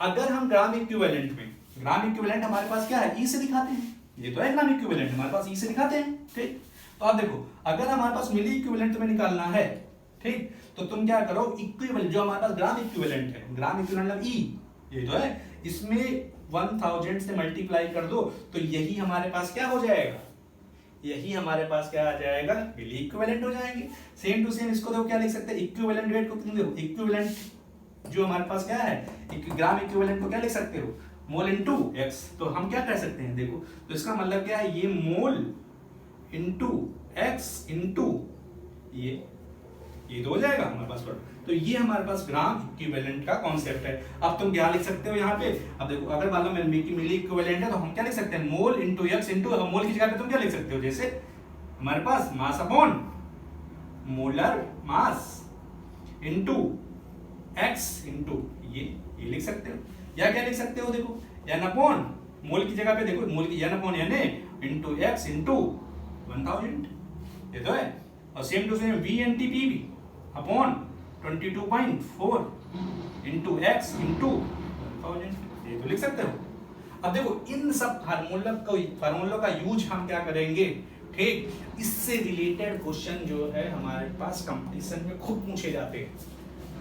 अगर हम ग्राम इक्विवेलेंट में, ग्राम इक्विवेलेंट हमारे पास क्या है, ई से दिखाते हैं, ये तो है ग्राम इक्विवेलेंट हमारे पास ई से दिखाते हैं। ठीक, तो अब देखो अगर हमारे पास मिली इक्विवेलेंट में निकालना है, ठीक, तो तुम क्या करो, इक्विवेलेंट जो हमारे पास ग्राम इक्विवेलेंट है, ग्राम इक्विवेलेंट मतलब ई, ये तो है, इसमें 1000 से मल्टीप्लाई कर दो तो यही हमारे पास क्या हो जाएगा, यही हमारे पास क्या आ जाएगा, मिली इक्विवेलेंट हो जाएंगे। सेम टू सेम इसको देखो क्या लिख सकते हैं, इक्विवेलेंट वेट को तुम देखो, इक्विवेलेंट जो हमारे पास क्या है, ग्राम इक्विवेलेंट को क्या लिख सकते हो, मोल इनटू एक्स। तो हम क्या कर सकते हैं, देखो तो इसका मतलब क्या है, ये मोल इनटू एक्स इनटू ये तो हो जाएगा हमारे पास। तो ये हमारे पास ग्राम इक्विवेलेंट का कॉन्सेप्ट है। अब तुम क्या लिख सकते हो यहाँ पे, अब देखो अगर मान लो मिली इक्विवेलेंट है तो हम क्या लिख सकते हैं, मोल इनटू एक्स इनटू, मोल की जगह पे तुम क्या लिख सकते हो, जैसे हमारे पास mass upon molar mass into x into ये लिख सकते हो, या क्या लिख सकते हो, देखो एन अपॉन मोल की जगह पे देखो, मोल की N upon N A into x into 1000, ये तो है। और same to same V N T P भी अपॉन 22.4 इंटू एक्स इंटू 1000, ये तो लिख सकते हो। अब देखो इन सब फार्मूलों का यूज हम क्या करेंगे, ठीक, इससे रिलेटेड क्वेश्चन जो है हमारे पास कंपटीशन में खूब पूछे जाते हैं।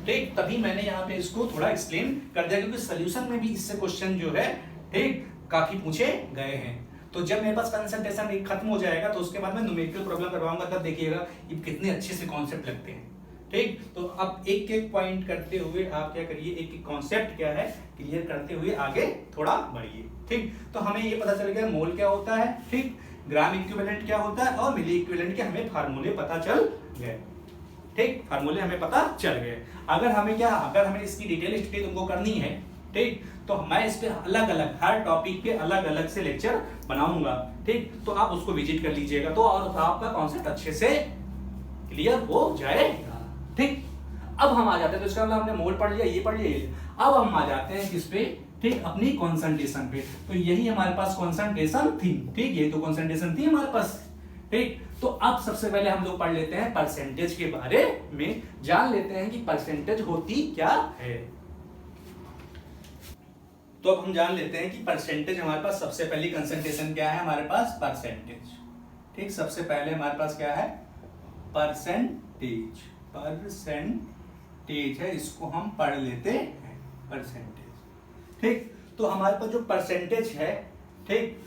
ठीक, तभी मैंने यहाँ पे इसको थोड़ा एक्सप्लेन कर दिया, क्योंकि सॉल्यूशन में भी इससे क्वेश्चन जो है, ठीक, काफी पूछे गए हैं। तो जब मेरे पास कंसंट्रेशन खत्म हो जाएगा तो उसके बाद मैं न्यूमेरिकल प्रॉब्लम करवाऊंगा, तब देखिएगा ये कितने अच्छे से कॉन्सेप्ट लगते हैं। ठीक, तो अब एक एक पॉइंट करते हुए आप क्या करिए, एक एक कॉन्सेप्ट क्या है क्लियर करते हुए आगे थोड़ा बढ़िए। ठीक, तो हमें ये पता चल गया मोल क्या होता है, ठीक, ग्राम इक्विवेलेंट क्या होता है, और मिली इक्विवेलेंट के हमें फार्मूले पता चल गए। ठीक, फार्मूले हमें पता चल गए। अगर हमें इसकी डिटेल स्टडी तुमको करनी है, ठीक, तो मैं इस पे अलग अलग हर टॉपिक पे अलग अलग से लेक्चर बनाऊंगा। ठीक, तो आप उसको विजिट कर लीजिएगा, तो और आपका कॉन्सेप्ट अच्छे से क्लियर हो जाएगा। ठीक, अब हम आ जाते हैं, तो इसका मतलब हमने मोल पढ़ लिया, ये पढ़ लिया, अब हम आ जाते हैं किस पे, ठीक, अपनी कॉन्सेंट्रेशन पे। तो यही हमारे पास कॉन्सेंट्रेशन थी, ठीक, ये तो कॉन्सेंट्रेशन थी हमारे पास। ठीक, तो अब सबसे पहले हम लोग पढ़ लेते हैं परसेंटेज के बारे में, जान लेते हैं कि परसेंटेज होती क्या है। तो अब हम जान लेते हैं कि परसेंटेज हमारे पास सबसे पहली कंसंट्रेशन क्या है, हमारे पास परसेंटेज। ठीक, सबसे पहले हमारे पास क्या है, परसेंटेज, परसेंटेज है, इसको हम पढ़ लेते हैं परसेंटेज। ठीक, तो हमारे पास जो परसेंटेज है, ठीक,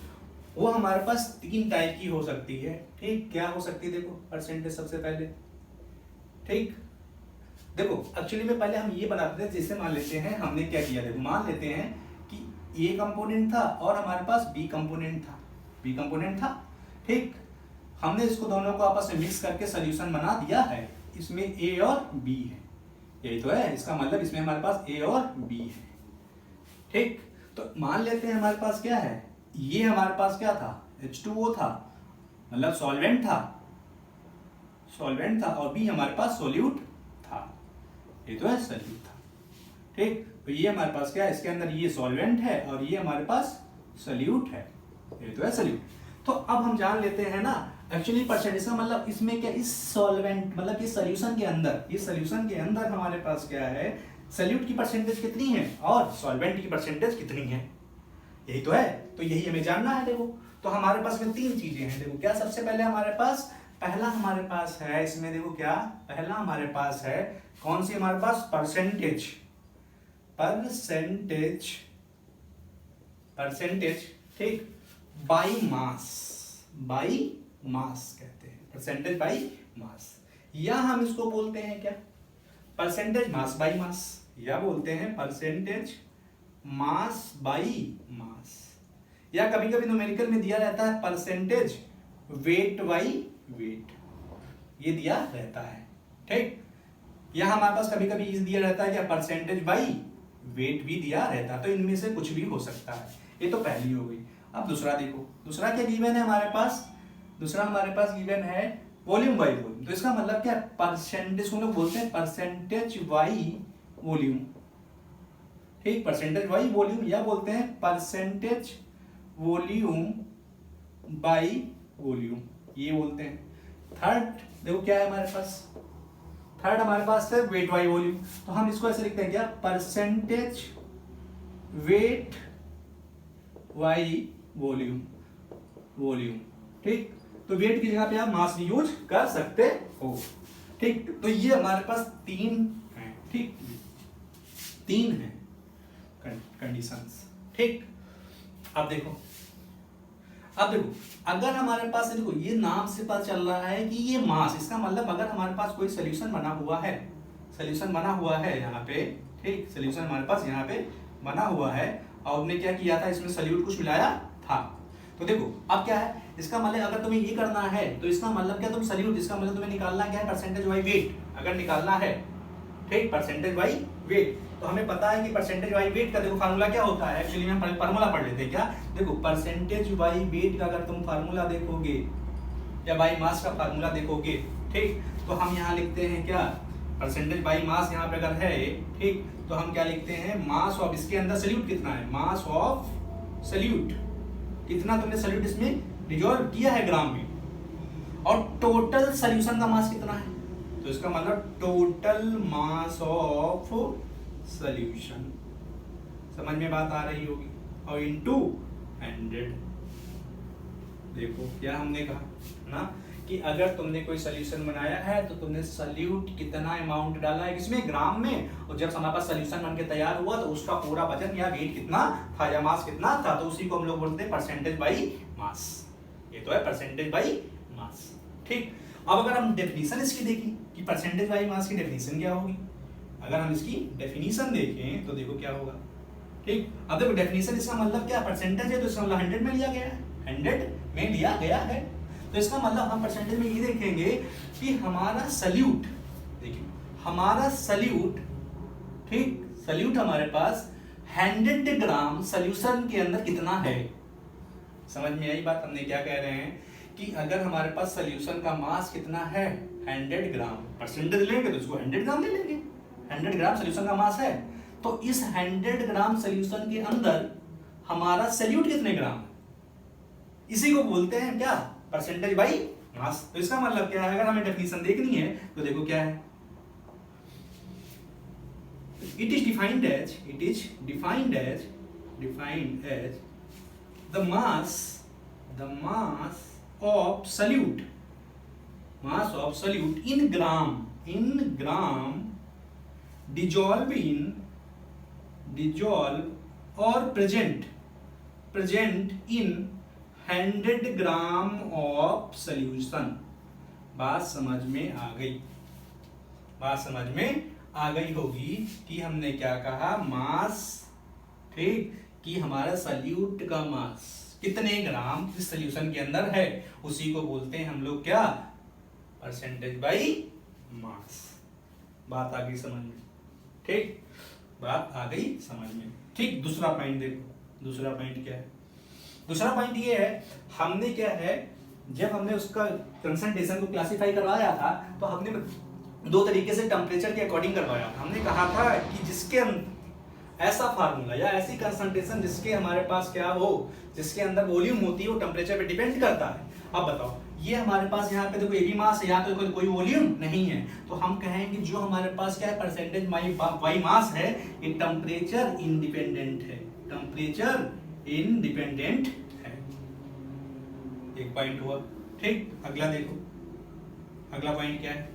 वो हमारे पास 3 टाइप की हो सकती है। ठीक, क्या हो सकती है, देखो परसेंटेज सबसे पहले, ठीक, देखो एक्चुअली में पहले हम ये बनाते थे, जैसे मान लेते हैं हमने क्या किया, देखो मान लेते हैं कि ए कंपोनेंट था और हमारे पास बी कंपोनेंट था, ठीक, हमने इसको दोनों को आपस में मिक्स करके सोल्यूशन बना दिया है। इसमें ए और बी है, यही तो है, इसका मतलब इसमें हमारे पास ए और बी है। ठीक, तो मान लेते हैं हमारे पास क्या है, ये हमारे पास क्या था, H2O था, मतलब सॉल्वेंट था, और बी हमारे पास सोल्यूट था, ये तो है सोल्यूट था। ठीक, तो ये हमारे पास क्या है, इसके अंदर ये सॉल्वेंट है और ये हमारे पास सोल्यूट है, ये तो है सोल्यूट। तो अब हम जान लेते हैं ना एक्चुअली परसेंटेज का मतलब इसमें क्या, इस सॉल्वेंट मतलब इस सॉल्यूशन के अंदर हमारे पास क्या है, सोल्यूट की परसेंटेज कितनी है और सॉल्वेंट की परसेंटेज कितनी है, यही तो है। तो यही हमें जानना है। देखो तो हमारे पास में 3 चीजें हैं। देखो क्या, सबसे पहले हमारे पास पहला हमारे पास है इसमें, देखो क्या पहला हमारे पास है, कौन सी हमारे पास, परसेंटेज, ठीक, बाई मास कहते हैं, परसेंटेज बाई मास। या हम इसको बोलते हैं क्या, परसेंटेज मास बाई मास, या बोलते हैं परसेंटेज मास बाई मास, या कभी कभी न्यूमेरिकल में दिया रहता है परसेंटेज वेट बाई वेट, ये दिया रहता है। ठीक, या हमारे पास कभी कभी इस दिया रहता है क्या, परसेंटेज बाई वेट भी दिया रहता है। तो इनमें से कुछ भी हो सकता है। ये तो पहली हो गई। अब दूसरा देखो, दूसरा क्या गिवन है हमारे पास, दूसरा हमारे पास गिवन है वॉल्यूम बाई वॉल्यूम। तो इसका मतलब क्या, परसेंटेज को लोग बोलते हैं परसेंटेज बाई वॉल्यूम। ठीक, परसेंटेज बाई वॉल्यूम, या बोलते हैं परसेंटेज वॉल्यूम बाई वॉल्यूम, ये बोलते हैं। थर्ड देखो क्या है हमारे पास, थर्ड हमारे पास है वेट बाई वॉल्यूम। तो हम इसको ऐसे लिखते हैं क्या, percentage weight by volume, volume. ठीक, तो वेट की जगह पे आप मास भी यूज कर सकते हो। ठीक, तो ये हमारे पास तीन है। ठीक, तीन है कंडीशंस। ठीक, अब देखो अगर हमारे पास, देखो ये नाम से पता चल रहा है कि ये मास, इसका मतलब अगर हमारे पास कोई सोल्यूशन बना हुआ है, सोल्यूशन बना हुआ है यहाँ पे, ठीक, सोल्यूशन हमारे पास यहाँ पे बना हुआ है और हमने क्या किया था, इसमें सॉल्यूट कुछ मिलाया था। तो देखो अब क्या है, इसका मतलब अगर तुम्हें ये करना है तो इसका मतलब क्या, तुम सॉल्यूट, इसका मतलब तुम्हें निकालना क्या है, परसेंटेज बाई वेट अगर निकालना है। ठीक, परसेंटेज बाई वेट, तो हमें पता है कि परसेंटेज बाई वेट का देखो फार्मूला क्या होता है। एक्चुअली हम फार्मूला पढ़ लेते हैं क्या, देखो परसेंटेज बाई वेट का अगर तुम फार्मूला देखोगे या बाई मास का फार्मूला देखोगे, ठीक, तो हम यहाँ लिखते हैं क्या, परसेंटेज बाई मास यहाँ पे अगर है, ठीक, तो हम क्या लिखते हैं, मास ऑफ, इसके अंदर सॉल्यूट कितना है, मास ऑफ सॉल्यूट, कितना तुमने सॉल्यूट इसमें डिसॉल्व किया है ग्राम में, और टोटल सॉल्यूशन का मास कितना है, तो इसका मतलब टोटल मास ऑफ सॉल्यूशन। समझ में बात आ रही होगी, और इनटू 100। देखो क्या हमने कहा ना कि अगर तुमने कोई सॉल्यूशन बनाया है तो तुमने सॉल्यूट कितना अमाउंट डाला है किसमें, ग्राम में, और जब हमारे पास सॉल्यूशन बन के तैयार हुआ तो उसका पूरा वजन या वेट कितना था या मास कितना था, तो उसी को हम लोग बोलते हैं परसेंटेज बाई मास। ये तो है परसेंटेज बाई मास। ठीक, अब अगर हम डेफिनेशन इसकी देखें कि परसेंटेज बाई मास की डेफिनेशन क्या होगी, अगर हम इसकी डेफिनेशन देखें तो देखो क्या होगा। ठीक, अब देखो डेफिनेशन, इसका मतलब क्या, परसेंटेज है तो इसका मतलब 100 में लिया गया है, 100 में लिया गया है। तो इसका मतलब हम परसेंटेज में ये देखेंगे कि हमारा सॉल्यूट, देखिए हमारा सॉल्यूट, ठीक, सॉल्यूट हमारे पास 100 ग्राम सॉल्यूशन के अंदर कितना है। समझ में आई बात, हमने क्या कह रहे हैं कि अगर हमारे पास सॉल्यूशन का मास कितना है 100 ग्राम, परसेंटेज लेंगे तो इसको 100 ग्राम ले लेंगे, 100 ग्राम सॉल्यूशन का मास है, तो इस 100 ग्राम सॉल्यूशन के अंदर हमारा सॉल्यूट कितने ग्राम, इसी को बोलते हैं क्या, परसेंटेज बाई मास। तो इसका मतलब क्या है, अगर हमें डेफिनेशन देखनी है तो देखो क्या है, it is defined as the mass of solute, mass of solute in gram dissolve और present in 100 gram of solution. बात समझ में आ गई, बात समझ में आ गई होगी कि हमने क्या कहा, मास, ठीक, कि हमारा सॉल्यूट का मास कितने ग्राम इस सॉल्यूशन के अंदर है, उसी को बोलते हैं हम लोग क्या, परसेंटेज बाई मास। बात आ गई समझ में, ठीक, बात आ गई समझ में। ठीक, दूसरा पॉइंट देखो, दूसरा पॉइंट क्या है, दूसरा पॉइंट ये है, हमने क्या है, जब हमने उसका कंसंट्रेशन को क्लासिफाई करवाया था तो हमने दो तरीके से टेम्परेचर के अकॉर्डिंग करवाया था। हमने कहा था कि जिसके ऐसा फार्मूला या ऐसी कंसंट्रेशन जिसके हमारे पास क्या हो, जिसके अंदर वॉल्यूम होती है, वो टेम्परेचर पे डिपेंड करता है। अब बताओ, ये हमारे पास यहाँ पे देखो ए बी मास है, यहाँ तो कोई वॉल्यूम नहीं है, तो हम कहेंगे जो हमारे पास क्या है, परसेंटेज बाई मास है, ये टेम्परेचर इंडिपेंडेंट है, टेम्परेचर इंडिपेंडेंट है। एक पॉइंट हुआ। ठीक, अगला देखो, अगला पॉइंट क्या है,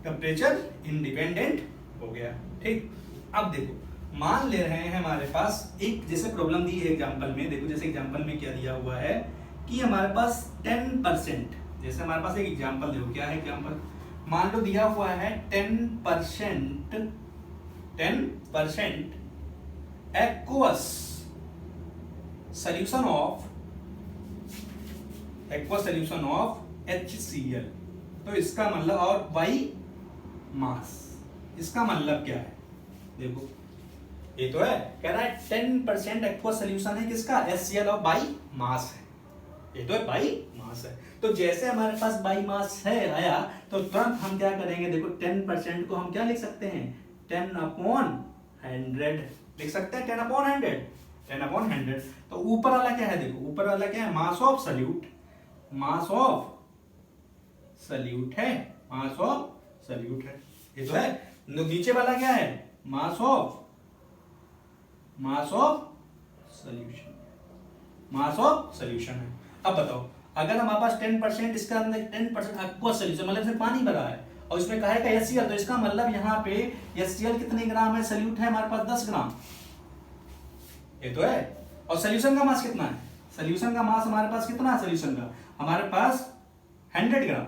टेम्परेचर इंडिपेंडेंट हो गया। ठीक, अब देखो मान ले रहे हैं हमारे पास एक जैसे प्रॉब्लम दी है एग्जांपल में, देखो जैसे एग्जांपल में क्या दिया हुआ है कि हमारे पास 10%, जैसे हमारे पास एक एग्जांपल देखो क्या है एग्जांपल, मान लो दिया हुआ है 10% एक्वस सॉल्यूशन ऑफ HCl, तो इसका मतलब और बाई मास, इसका मतलब क्या है? देखो ये तो है, कह रहा है 10% एक्वस सॉल्यूशन है किसका? HCl और बाई मास है, ये तो है बाई मास है। तो जैसे हमारे पास बाई मास है आया, तो तुरंत हम क्या करेंगे? देखो 10% को हम क्या लिख सकते हैं? 10/100 लिख सकते हैं, 10/100। तो ऊपर वाला क्या है? देखो ऊपर वाला क्या है? मास ऑफ सल्यूट है, ये तो है। नीचे वाला क्या है? मास ऑफ सॉल्यूशन है। अब बताओ, अगर हमारे पास 10% इसका अंदर 10% एक्वस सॉल्यूशन मतलब इसमें पानी भरा है और इसमें कहा है का HCl, तो इसका मतलब यहाँ पे HCl कितने ग्राम है? सल्यूट है हमारे पास 10 ग्राम, ये तो है। और सॉल्यूशन का मास कितना है? सॉल्यूशन का मास हमारे पास कितना है? सॉल्यूशन का हमारे पास 100 ग्राम।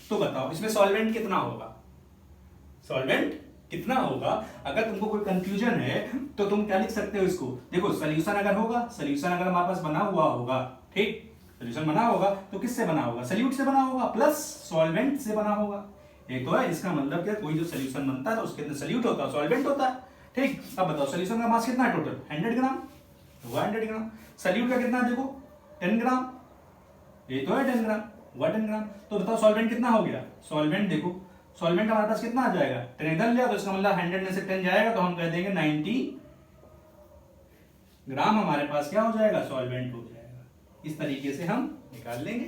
तो बताओ इसमें सॉल्वेंट कितना होगा? अगर तुमको कोई कंफ्यूजन है तो तुम क्या लिख सकते हो इसको? देखो सॉल्यूशन अगर हमारे पास बना हुआ होगा, ठीक, सॉल्यूशन बना होगा तो किससे बना होगा? सॉल्यूट से बना होगा प्लस सॉल्वेंट से बना होगा, ये तो है। इसका मतलब क्या? कोई जो सॉल्यूशन बनता है तो उसके अंदर सॉल्यूट होता है, सॉल्वेंट होता है, ठीक। अब बताओ सॉल्यूशन का मास कितना है टोटल? 100 ग्राम, हुआ 100 ग्राम। सॉल्यूट का कितना है? देखो 10 ग्राम, ये तो है 10 ग्राम, हुआ 10 ग्राम। तो बताओ सॉल्वेंट कितना हो गया? सॉल्वेंट देखो, सॉल्वेंट हमारे पास कितना आ जाएगा? 10 इधर लिया तो इसका मतलब 100 में से 10 जाएगा तो हम कह देंगे 90 ग्राम हमारे पास क्या हो जाएगा? सॉल्वेंट हो जाएगा। इस तरीके से हम निकाल लेंगे।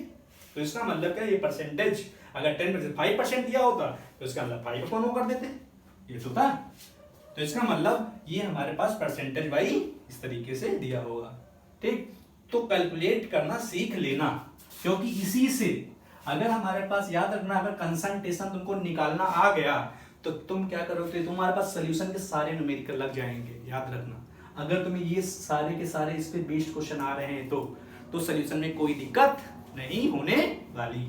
तो इसका मतलब क्या? ये परसेंटेज अगर 10% 5% दिया होता तो इसका मतलब 5 को कर देते, ये तो था। तो इसका मतलब ये हमारे पास परसेंटेज वाई इस तरीके से दिया होगा, ठीक। तो कैलकुलेट करना सीख लेना, क्योंकि इसी से अगर हमारे पास, याद रखना, अगर कंसंट्रेशन तुमको निकालना आ गया तो तुम क्या करोगे? तुम्हारे पास सॉल्यूशन के सारे न्यूमेरिकल लग जाएंगे, याद रखना। अगर तुम्हें ये सारे के सारे इस पे बेस्ड क्वेश्चन आ रहे हैं तो सॉल्यूशन में कोई दिक्कत नहीं होने वाली,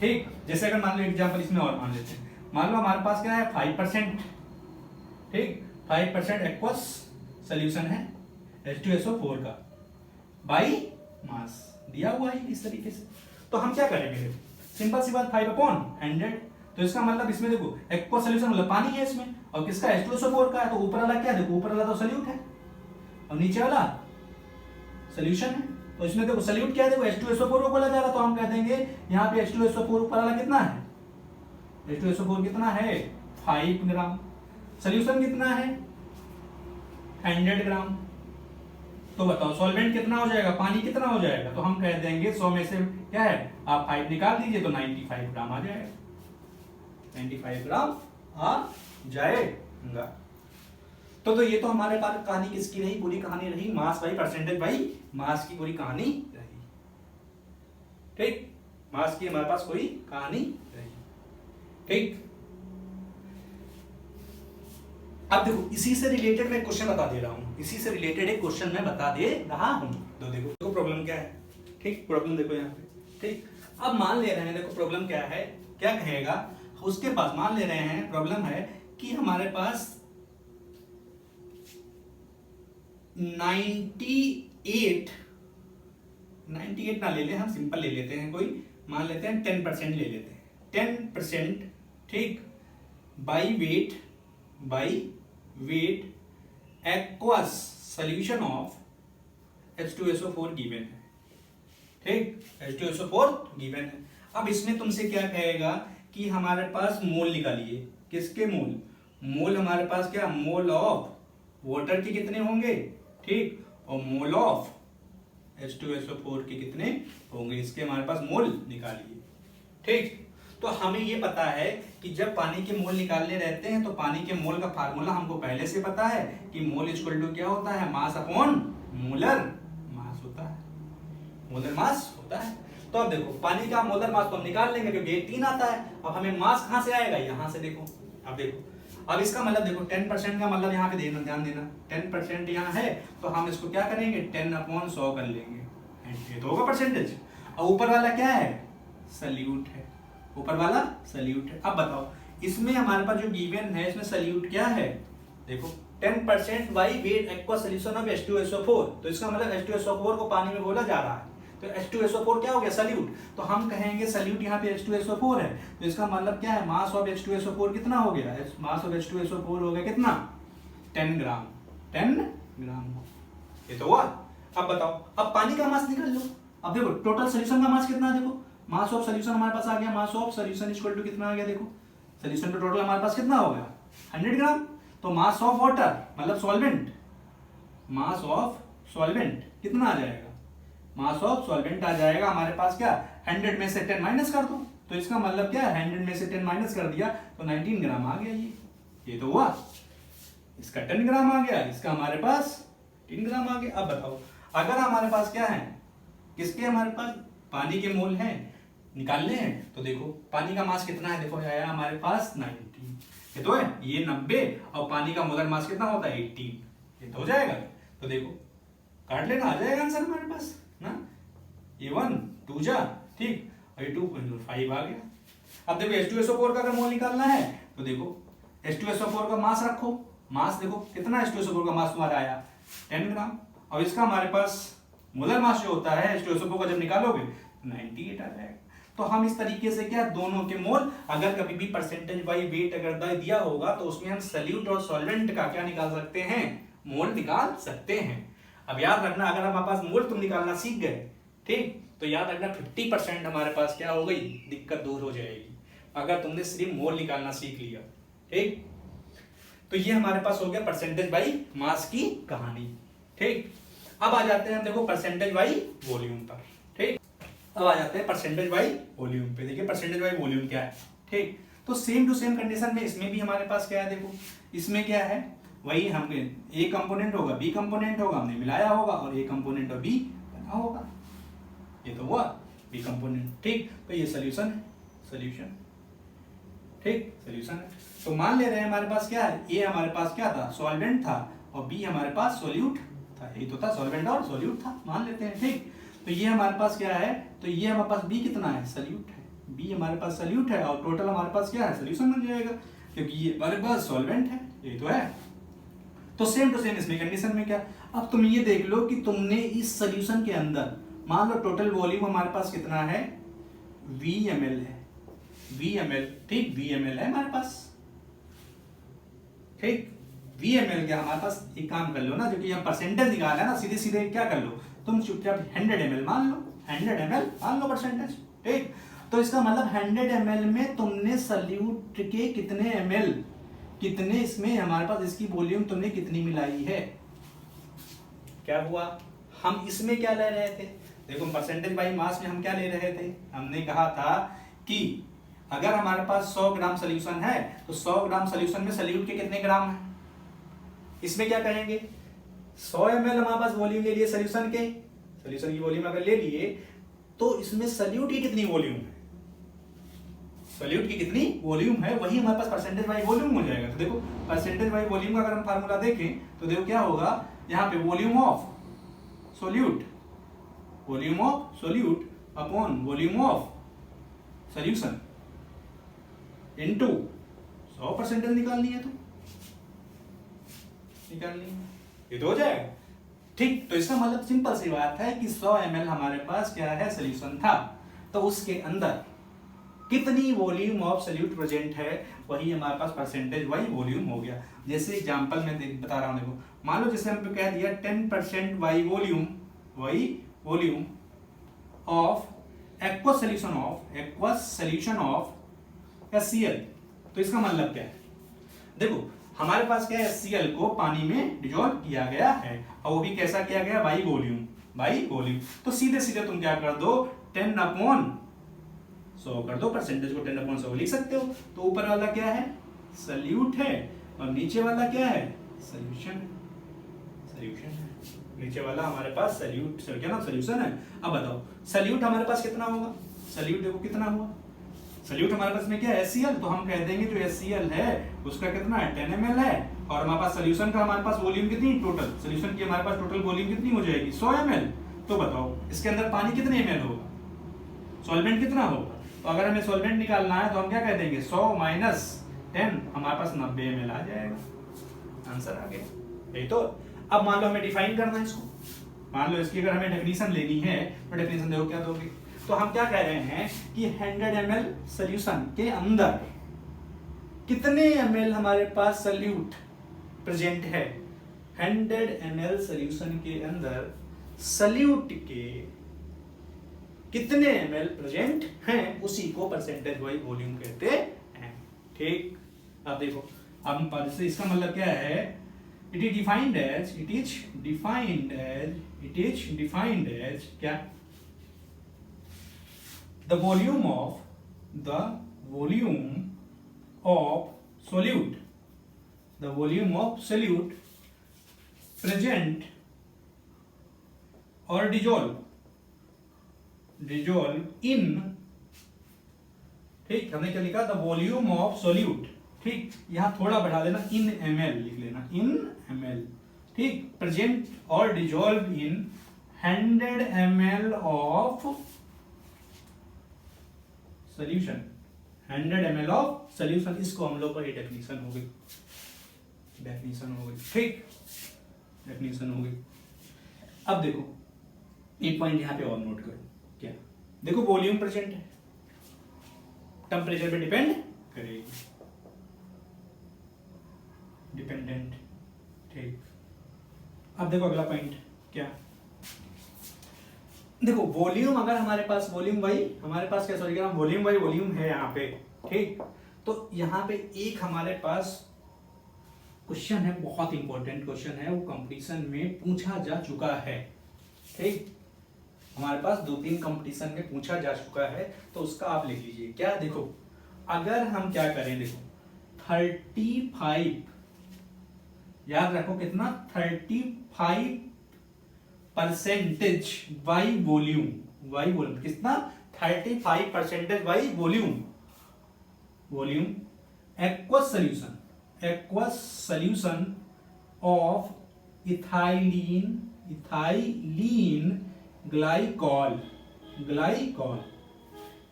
ठीक। जैसे अगर मान लो एग्जांपल इसमें और मान लेते हैं, मान लो हमारे पास क्या है? 5%, ठीक, 5% एक्वस सॉल्यूशन है H2SO4 का बाई मास दिया हुआ है इस तरीके से। तो हम क्या करेंगे? सिंपल सी बात, 5/100। तो इसका मतलब इसमें देखो एक्वस सॉल्यूशन मतलब पानी है इसमें, और किसका? H2SO4 का है। तो ऊपर वाला क्या? देखो ऊपर वाला तो सॉल्यूट है और नीचे वाला सॉल्यूशन है। तो इसमें देखो सॉल्यूट क्या है? देखो H2SO4 को बोला जा रहा, तो हम कह देंगे यहाँ पे H2SO4 ऊपर वाला कितना है? H2SO4 कितना है? 5 ग्राम। सॉल्यूशन कितना है? 100 ग्राम। तो बताओ सॉल्वेंट कितना हो जाएगा? पानी कितना हो जाएगा? तो हम कह देंगे 100 में से क्या है? आप 5 निकाल दीजिए तो 95 ग्राम आ जाएगा, 95 ग्राम आ जाएगा। तो ये तो हमारे पास कहानी किसकी रही? पूरी कहानी रही mass by percentage by mass की पूरी कहानी रही, ठीक। मास की हमारे पास कोई कहानी रही, ठीक। अब देखो इसी से रिलेटेड मैं क्वेश्चन बता दे रहा हूं, इसी से रिलेटेड एक क्वेश्चन मैं बता दे रहा हूं। तो देखो प्रॉब्लम क्या है, ठीक। प्रॉब्लम देखो यहाँ पे, ठीक। अब मान ले रहे हैं, देखो प्रॉब्लम क्या है, क्या कहेगा उसके पास। मान ले रहे हैं प्रॉब्लम है कि हमारे पास 98 ना ले ले, हम सिंपल ले लेते हैं, कोई मान लेते हैं 10% ले लेते हैं, 10%, ठीक, by wait aqueous solution of H2SO4 given है, ठीक। H2SO4 गिवन है। अब इसमें तुमसे क्या कहेगा कि हमारे पास मोल निकालिए। किसके मोल? मोल हमारे पास क्या? मोल ऑफ वाटर के कितने होंगे, ठीक, और मोल ऑफ H2SO4 के कितने होंगे, इसके हमारे पास मोल निकालिए, ठीक। तो हमें ये पता है कि जब पानी के मोल निकालने रहते हैं तो पानी के मोल का फार्मूला हमको पहले से पता है कि मोल इक्वल टू क्या होता है? मास अपॉन मोलर मास होता है, मोलर मास होता है। तो अब देखो पानी का मोलर मास तो हम निकाल लेंगे क्योंकि ये 3 आता है। अब हमें मास कहां से आएगा? यहां से। देखो अब देखो, अब इसका मतलब देखो 10% का मतलब यहाँ पे देना, ध्यान देना, 10% यहाँ है तो हम इसको क्या करेंगे? 10/100 कर लेंगे, ये तो होगा परसेंटेज। और ऊपर वाला क्या है? सल्यूट है, ऊपर वाला सल्यूट है। अब बताओ इसमें हमारे पास जो गिवन है इसमें सल्यूट क्या है, देखो 10% by wait aqua solution of H2SO4, तो इसका मतलब H2SO4 को पानी में घोला जा रहा है, तो H2SO4 क्या हो गया, सल्यूट। तो हम कहेंगे सल्यूट यहाँ पे H2SO4 है, तो इसका मतलब क्या है, मास ऑफ H2SO4 कितना हो गया, मास ऑफ H2SO4 हो गया कितना, 10 ग्राम, 10 ग्राम। ये तो हुआ। अब बताओ, अब पानी का मास निकाल लो। अब देखो टोटल सोल्यूशन का मास कितना है, देखो मास ऑफ सोल्यूशन हमारे पास आ गया, mass of solution equal to कितना आ गया, देखो सोल्यूशन पे टोटल हमारे पास कितना हो गया 100 ग्राम। तो मास ऑफ वाटर मतलब सॉल्वेंट, मास ऑफ सॉल्वेंट कितना आ जाएगा, मास ऑफ सॉल्वेंट आ जाएगा हमारे पास क्या, 100 में से 10 माइनस कर दो, तो इसका मतलब क्या है 100 में से 10 माइनस कर दिया तो 19 ग्राम आ गया। ये तो हुआ, इसका 10 ग्राम आ गया, इसका हमारे पास 3 ग्राम आ गया। अब बताओ अगर हमारे पास क्या है, किसके हमारे पास पानी के मोल हैं निकालने हैं, तो देखो पानी का मास कितना है, देखो आया हमारे पास 90, ये तो है, ये 90 और पानी का मोलर मास कितना होता है 18, ये तो हो जाएगा। तो देखो काट लेना, आ जाएगा आंसर हमारे पास ना, ये 1 2 जा ठीक, और ये 2.5 आ गया। अब देखो H2SO4 का अगर मोल निकालना है तो देखो H2SO4 का मास रखो, मास देखो कितना H2SO4 का मास तुम्हारा आया 10 ग्राम, और इसका हमारे पास मोलर मास जो होता है H2SO4 का जब निकालोगे 98 आ जाएगा। तो हम इस तरीके से क्या दोनों के मोल, अगर कभी भी परसेंटेज बाई वेट अगर दिया होगा तो उसमें हम सल्यूट और सॉल्वेंट का क्या निकाल सकते हैं, मोल निकाल सकते हैं। अब याद रखना अगर हमारे पास मोल तुम निकालना सीख गए ठीक, तो याद रखना 50% हमारे पास क्या हो गई, दिक्कत दूर हो जाएगी अगर तुमने सिर्फ मोल निकालना सीख लिया ठीक। तो ये हमारे पास हो गया परसेंटेज बाई मास की कहानी ठीक। अब आ जाते हैं हम देखो परसेंटेज बाई वॉल्यूम पर ठीक। अब आ जाते हैं परसेंटेज बाई वॉल्यूम पे, देखिए परसेंटेज बाई वॉल्यूम क्या है ठीक। तो सेम टू सेम कंडीशन में इसमें भी हमारे पास क्या है, देखो इसमें क्या है वही, हम ए कंपोनेंट होगा बी कंपोनेंट होगा, हमने मिलाया होगा और ए कंपोनेंट और बी बना होगा, ये तो हुआ बी कंपोनेंट ठीक। तो ये सोल्यूशन है, सोल्यूशन ठीक, सोल्यूशन है। तो मान ले रहे हैं हमारे पास क्या है, ए हमारे पास क्या था सॉल्वेंट था और बी हमारे पास सोल्यूट था, ये तो था सॉल्वेंट और सोल्यूट था, मान लेते हैं ठीक। तो ये हमारे पास क्या है, तो ये हमारे पास बी कितना है, सोल्यूट है, बी हमारे पास सोल्यूट है और टोटल हमारे पास क्या है सोल्यूशन बन जाएगा, क्योंकि ये हमारे पास सॉल्वेंट है, ये तो है। तो सेम टू सेम इसमें कंडीशन में क्या, अब तुम ये देख लो कि तुमने इस सोल्यूशन के अंदर मान लो टोटल वॉल्यूम हमारे पास कितना है, VmL है, VmL ठीक, VmL है हमारे पास ठीक, VmL क्या हमारे पास, एक काम कर लो ना, जो कि हम परसेंटेज निकाला है ना, सीधे सीधे क्या कर लो तुम चुपचाप 100 ml मान लो, 100 ml मान लो परसेंटेज ठीक। तो इसका मतलब 100 ml में तुमने सल्यूट के कितने ml, कितने इसमें हमारे पास इसकी वॉल्यूम तुमने कितनी मिलाई है, क्या हुआ, हम इसमें क्या ले रहे थे, देखो परसेंटेज बाई मास में हम क्या ले रहे थे, हमने कहा था कि अगर हमारे पास 100 ग्राम सोल्यूशन है तो 100 ग्राम सोल्यूशन में सल्यूट के कितने ग्राम है, इसमें क्या कहेंगे 100 ml हमारे पास वॉल्यूम ले लिए सोल्यूशन के, सोल्यूशन की वॉल्यूम अगर ले लिए तो इसमें सल्यूट की कितनी वॉल्यूम है, सल्यूट की कितनी वॉल्यूम है वही हमारे पास परसेंटेज बाई वॉल्यूम हो जाएगा। तो देखो परसेंटेज बाई वॉल्यूम का अगर हम फार्मूला देखें तो देखो क्या होगा, यहाँ पे volume of solute, volume of solute upon volume of solution into 100% निकालनी है, तो निकालनी है, ये तो हो जाएगा ठीक। तो इसका मतलब सिंपल सी बात है कि 100 ml हमारे पास क्या है सोल्यूशन था, तो उसके अंदर कितनी वॉल्यूम ऑफ सोल्यूट प्रेजेंट है वही हमारे पास परसेंटेज बाई वॉल्यूम हो गया। जैसे एग्जांपल में बता रहा हूं, देखो मान लो जैसे हम कह दिया 10% बाई वॉल्यूम, वही volume of aqua solution of HCl। तो इसका मतलब क्या है, देखो हमारे पास क्या है HCl को पानी में डिजोल्व किया गया है और वो भी कैसा किया गया, बाई वॉल्यूम। तो सीधे सीधे तुम क्या कर दो 10/100 कर दो, परसेंटेज को 10/100 लिख सकते हो। तो ऊपर वाला क्या है सल्यूट है और नीचे वाला क्या है सोल्यूशन है, नीचे वाला हमारे पास सोल्यूशन है। अब बताओ सल्यूट हमारे पास कितना होगा, सल्यूट देखो कितना हुआ, सल्यूट हमारे पास में क्या है HCl, तो हम कह देंगे जो HCl है उसका कितना है 10 ml है, और हमारे पास सोल्यूशन का हमारे पास वॉल्यूम कितनी, टोटल सोल्यूशन की हमारे पास टोटल वॉल्यूम कितनी हो जाएगी 100 ml। तो बताओ इसके अंदर पानी कितने ml होगा, सॉल्वेंट कितना होगा तो अगर हमें सॉल्वेंट निकालना है तो हम क्या कह देंगे 100 माइनस 10, हमारे पास 90 ml आ जाएगा। आंसर आ गया, यही तो। अब मान लो हमें डिफाइन करना है इसको, मान लो इसकी अगर हमें डेफिनेशन लेनी है तो डेफिनेशन देखो क्या दोगे। तो हम क्या कह रहे हैं कि 100 ml सोल्यूशन के अंदर कितने ml हमारे पास सल्यूट प्रेजेंट है। 100 ml सोल्यूशन के अंदर सल्यूट के कितने ml प्रेजेंट हैं, उसी को परसेंटेज वाइज वॉल्यूम कहते हैं। ठीक, अब देखो, अब इसका मतलब क्या है, it is defined as क्या, the volume of solute present or dissolve in, ठीक, हमने क्या लिखा, द वॉल्यूम ऑफ सोल्यूट, ठीक, यहां थोड़ा बढ़ा देना, इन ml लिख लेना, इन ml, ठीक, प्रेजेंट और dissolve in 100 ml of solution, 100 ml of solution. इसको हम लोग का ये डेफिनेशन हो गई, ठीक, डेफिनेशन हो गई। अब देखो एक पॉइंट यहां पे और नोट करो, क्या, देखो वॉल्यूम प्रेजेंट है, टेम्परेचर पे डिपेंड करेगी, डिपेंडेंट, ठीक। अब देखो अगला पॉइंट क्या, देखो वॉल्यूम, अगर हमारे पास वॉल्यूम बाई, हमारे पास क्या, सॉरी वॉल्यूम बाई वॉल्यूम है यहाँ पे, ठीक। तो यहाँ पे एक हमारे पास क्वेश्चन है, बहुत इंपॉर्टेंट क्वेश्चन है, वो कंपटीशन में पूछा जा चुका है, ठीक, हमारे पास 2-3 कंपटीशन में पूछा जा चुका है, तो उसका आप लिख लीजिए। क्या, देखो अगर हम क्या करें, देखो 35, याद रखो कितना, 35% बाई वॉल्यूम, कितना, 35% by volume aqueous solution of ethylene glycol,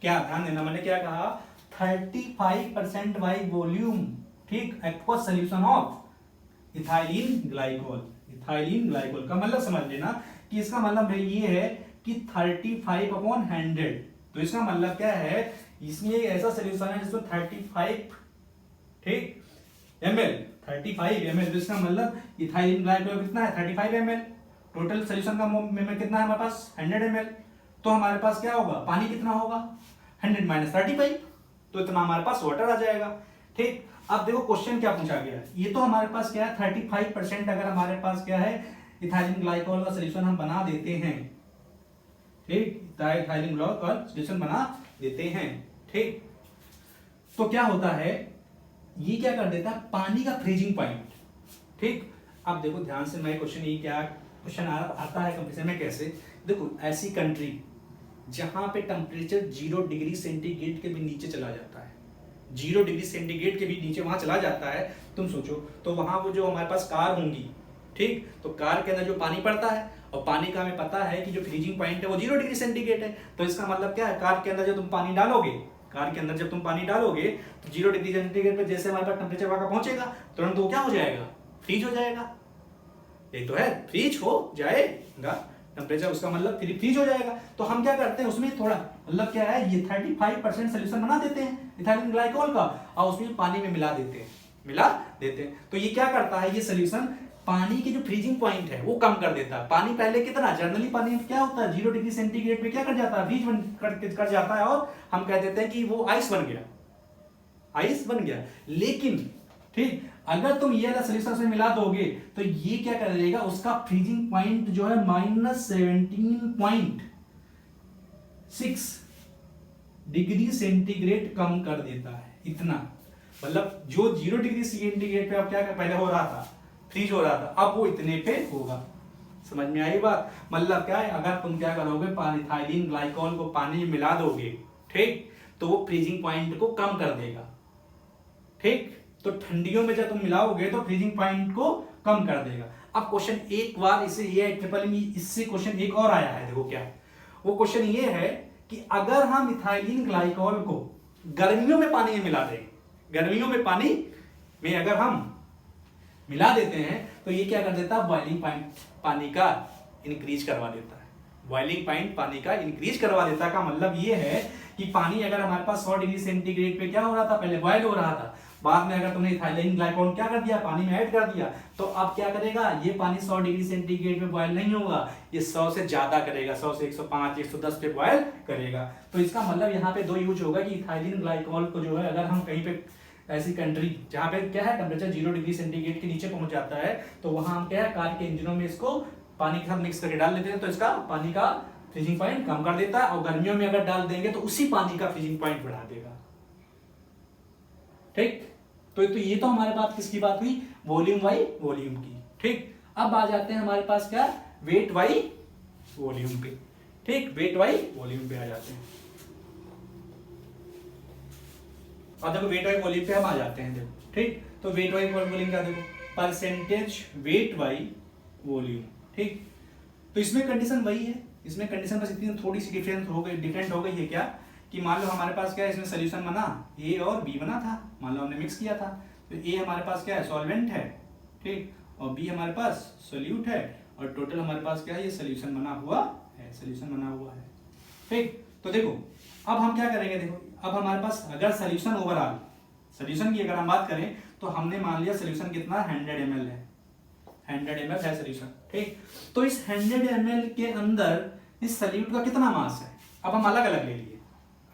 क्या ध्यान देना, मैंने क्या कहा, 35% बाई वॉल्यूम, ठीक, aqueous solution of ethylene glycol का मतलब समझ लेना कि इसका मतलब ये है कि 35/100, तो इसका मतलब क्या है, इसमें एक ऐसा सोल्यूशन है जिसमें 35, ठीक, ml, 35 ml, तो इसका मतलब इथाइलिन ग्लाइकॉल कितना है, 35 ml, टोटल सोल्यूशन का में कितना है हमारे पास, 100 ml, तो हमारे पास क्या होगा, पानी कितना होगा, 100 माइनस 35, तो इतना हमारे पास वाटर आ जाएगा, ठीक। अब देखो क्वेश्चन क्या पूछा गया, ये तो हमारे पास क्या है, 35% अगर हमारे पास क्या है, इथाइलिन ग्लाइकॉल का सोल्यूशन हम बना देते हैं, ठीक, इथाइलिन ग्लाइकॉल सोल्यूशन बना देते हैं, ठीक, तो क्या होता है, ये क्या कर देता है, पानी का फ्रीजिंग पॉइंट, ठीक। अब देखो ध्यान से, मैं क्वेश्चन ये क्या क्वेश्चन आता है कंपटीशन में, कैसे, देखो ऐसी कंट्री जहां पे टेम्परेचर 0 डिग्री सेंटीग्रेड के भी नीचे चला जाता है, 0 डिग्री सेंटीग्रेड के भी नीचे वहां चला जाता है, तुम सोचो, तो वहां वो जो हमारे पास कार होंगी, ठीक, तो कार के अंदर जो पानी पड़ता है, और पानी का हमें पता है कि जो फ्रीजिंग पॉइंट है वो 0 डिग्री सेंटीग्रेड है, तो इसका मतलब क्या है, कार के अंदर जब तुम पानी डालोगे, तो 0 डिग्री सेंटीग्रेड पे जैसे हमारे पास टेम्परेचर वहां का पहुंचेगा, तुरंत वो क्या हो जाएगा, फ्रीज हो जाएगा, ये तो है, फ्रीज हो जाएगा टेम्परेचर, उसका मतलब फ्रीज हो जाएगा। तो हम क्या करते हैं, उसमें थोड़ा मतलब क्या है, ये 35% सोल्यूशन बना देते हैं इथाइलिन ग्लाइकॉल का, और उसमें पानी में मिला देते हैं, तो ये क्या करता है, ये सोल्यूशन पानी की जो फ्रीजिंग पॉइंट है वो कम कर देता है। पानी पहले कितना, जनरली पानी क्या होता है, 0 डिग्री सेंटीग्रेड पे क्या कर जाता है, फ्रीज कर जाता है, और हम कह देते हैं कि वो आइस बन गया, लेकिन ठीक, अगर तुम ये वाला सोल्यूशन में मिला दोगे तो ये क्या कर देगा, उसका फ्रीजिंग पॉइंट जो है -17.6 डिग्री सेंटीग्रेड कम कर देता है, इतना, मतलब जो 0 डिग्री सेंटीग्रेड पे अब क्या पहले हो रहा था, फ्रीज हो रहा था, अब वो इतने पे होगा। समझ में आई बात, मतलब क्या है, अगर तुम क्या करोगे, इथाइलिन ग्लाइकॉल को पानी में मिला दोगे, ठीक, तो वो फ्रीजिंग पॉइंट को कम कर देगा, ठीक, तो ठंडियों में जब तुम मिलाओगे तो फ्रीजिंग पॉइंट को कम कर देगा। अब क्वेश्चन एक बार इसे ये ट्रिपल में इससे क्वेश्चन एक और आया है, देखो क्या, वो क्वेश्चन ये है कि अगर हम इथाइलिन ग्लाइकॉल को गर्मियों में पानी में मिला दें, गर्मियों में पानी में अगर हम मिला देते हैं तो ये क्या कर देता है, बॉइलिंग पॉइंट पानी का इंक्रीज करवा देता है। बॉइलिंग पॉइंट पानी का इंक्रीज करवा देता का मतलब ये है कि पानी अगर हमारे पास 100 डिग्री सेंटीग्रेड पे क्या हो रहा था, पहले बॉयल हो रहा था, बाद में अगर तुमने इथाइलिन ग्लाइकॉल क्या कर दिया, पानी में ऐड कर दिया, तो अब क्या करेगा, ये पानी 100 डिग्री सेंटीग्रेड पे बॉयल नहीं होगा, ये 100 से ज्यादा करेगा, 100 से 105 110 पे बॉयल करेगा। तो इसका मतलब यहाँ पे दो यूज होगा कि इथाइलिन ग्लाइकॉल को जो है अगर हम कहीं पे ऐसी कंट्री जहाँ पे क्या है टेम्परेचर 0 डिग्री सेंटीग्रेड के नीचे पहुंच जाता है, तो वहां हम क्या है कार के इंजनों में इसको पानी के साथ मिक्स करके डाल देते हैं, तो इसका पानी का फ्रीजिंग पॉइंट कम कर देता है, और गर्मियों में अगर डाल देंगे तो उसी पानी का फ्रीजिंग पॉइंट बढ़ा देगा। ठीक, तो ये तो हमारे पास किसकी बात हुई, वॉल्यूम बाई वॉल्यूम की। ठीक, अब आ जाते हैं हमारे पास क्या, वेट बाई वॉल्यूम पे। ठीक, वेट बाई वॉल्यूम पे आ जाते हैं। और देखो वेट बाई वॉल्यूम पे हम आ जाते हैं, देखो ठीक, तो वेट बाई वॉल्यूम का देखो परसेंटेज वेट बाई वॉल्यूम। ठीक, तो इसमें कंडीशन वही है, इसमें कंडीशन बस इतनी थोड़ी सी डिफरेंट हो गई है क्या, कि मान लो हमारे पास क्या है, इसमें सोल्यूशन बना ए और बी बना था, मान लो हमने मिक्स किया था, तो ए हमारे पास क्या है, सॉल्वेंट है, ठीक, और बी हमारे पास सोल्यूट है, और टोटल हमारे पास क्या है, ये सोल्यूशन बना हुआ है, सोल्यूशन बना हुआ है। ठीक, तो देखो अब हम क्या करेंगे, देखो अब हमारे पास अगर सोल्यूशन ओवरऑल, सोल्यूशन की अगर हम बात करें तो हमने मान लिया सोल्यूशन कितना 100 ml है, 100 ml है सोल्यूशन। ठीक, तो इस 100 ml के अंदर इस सोल्यूट का कितना मास है, अब हम अलग अलग ले लिए,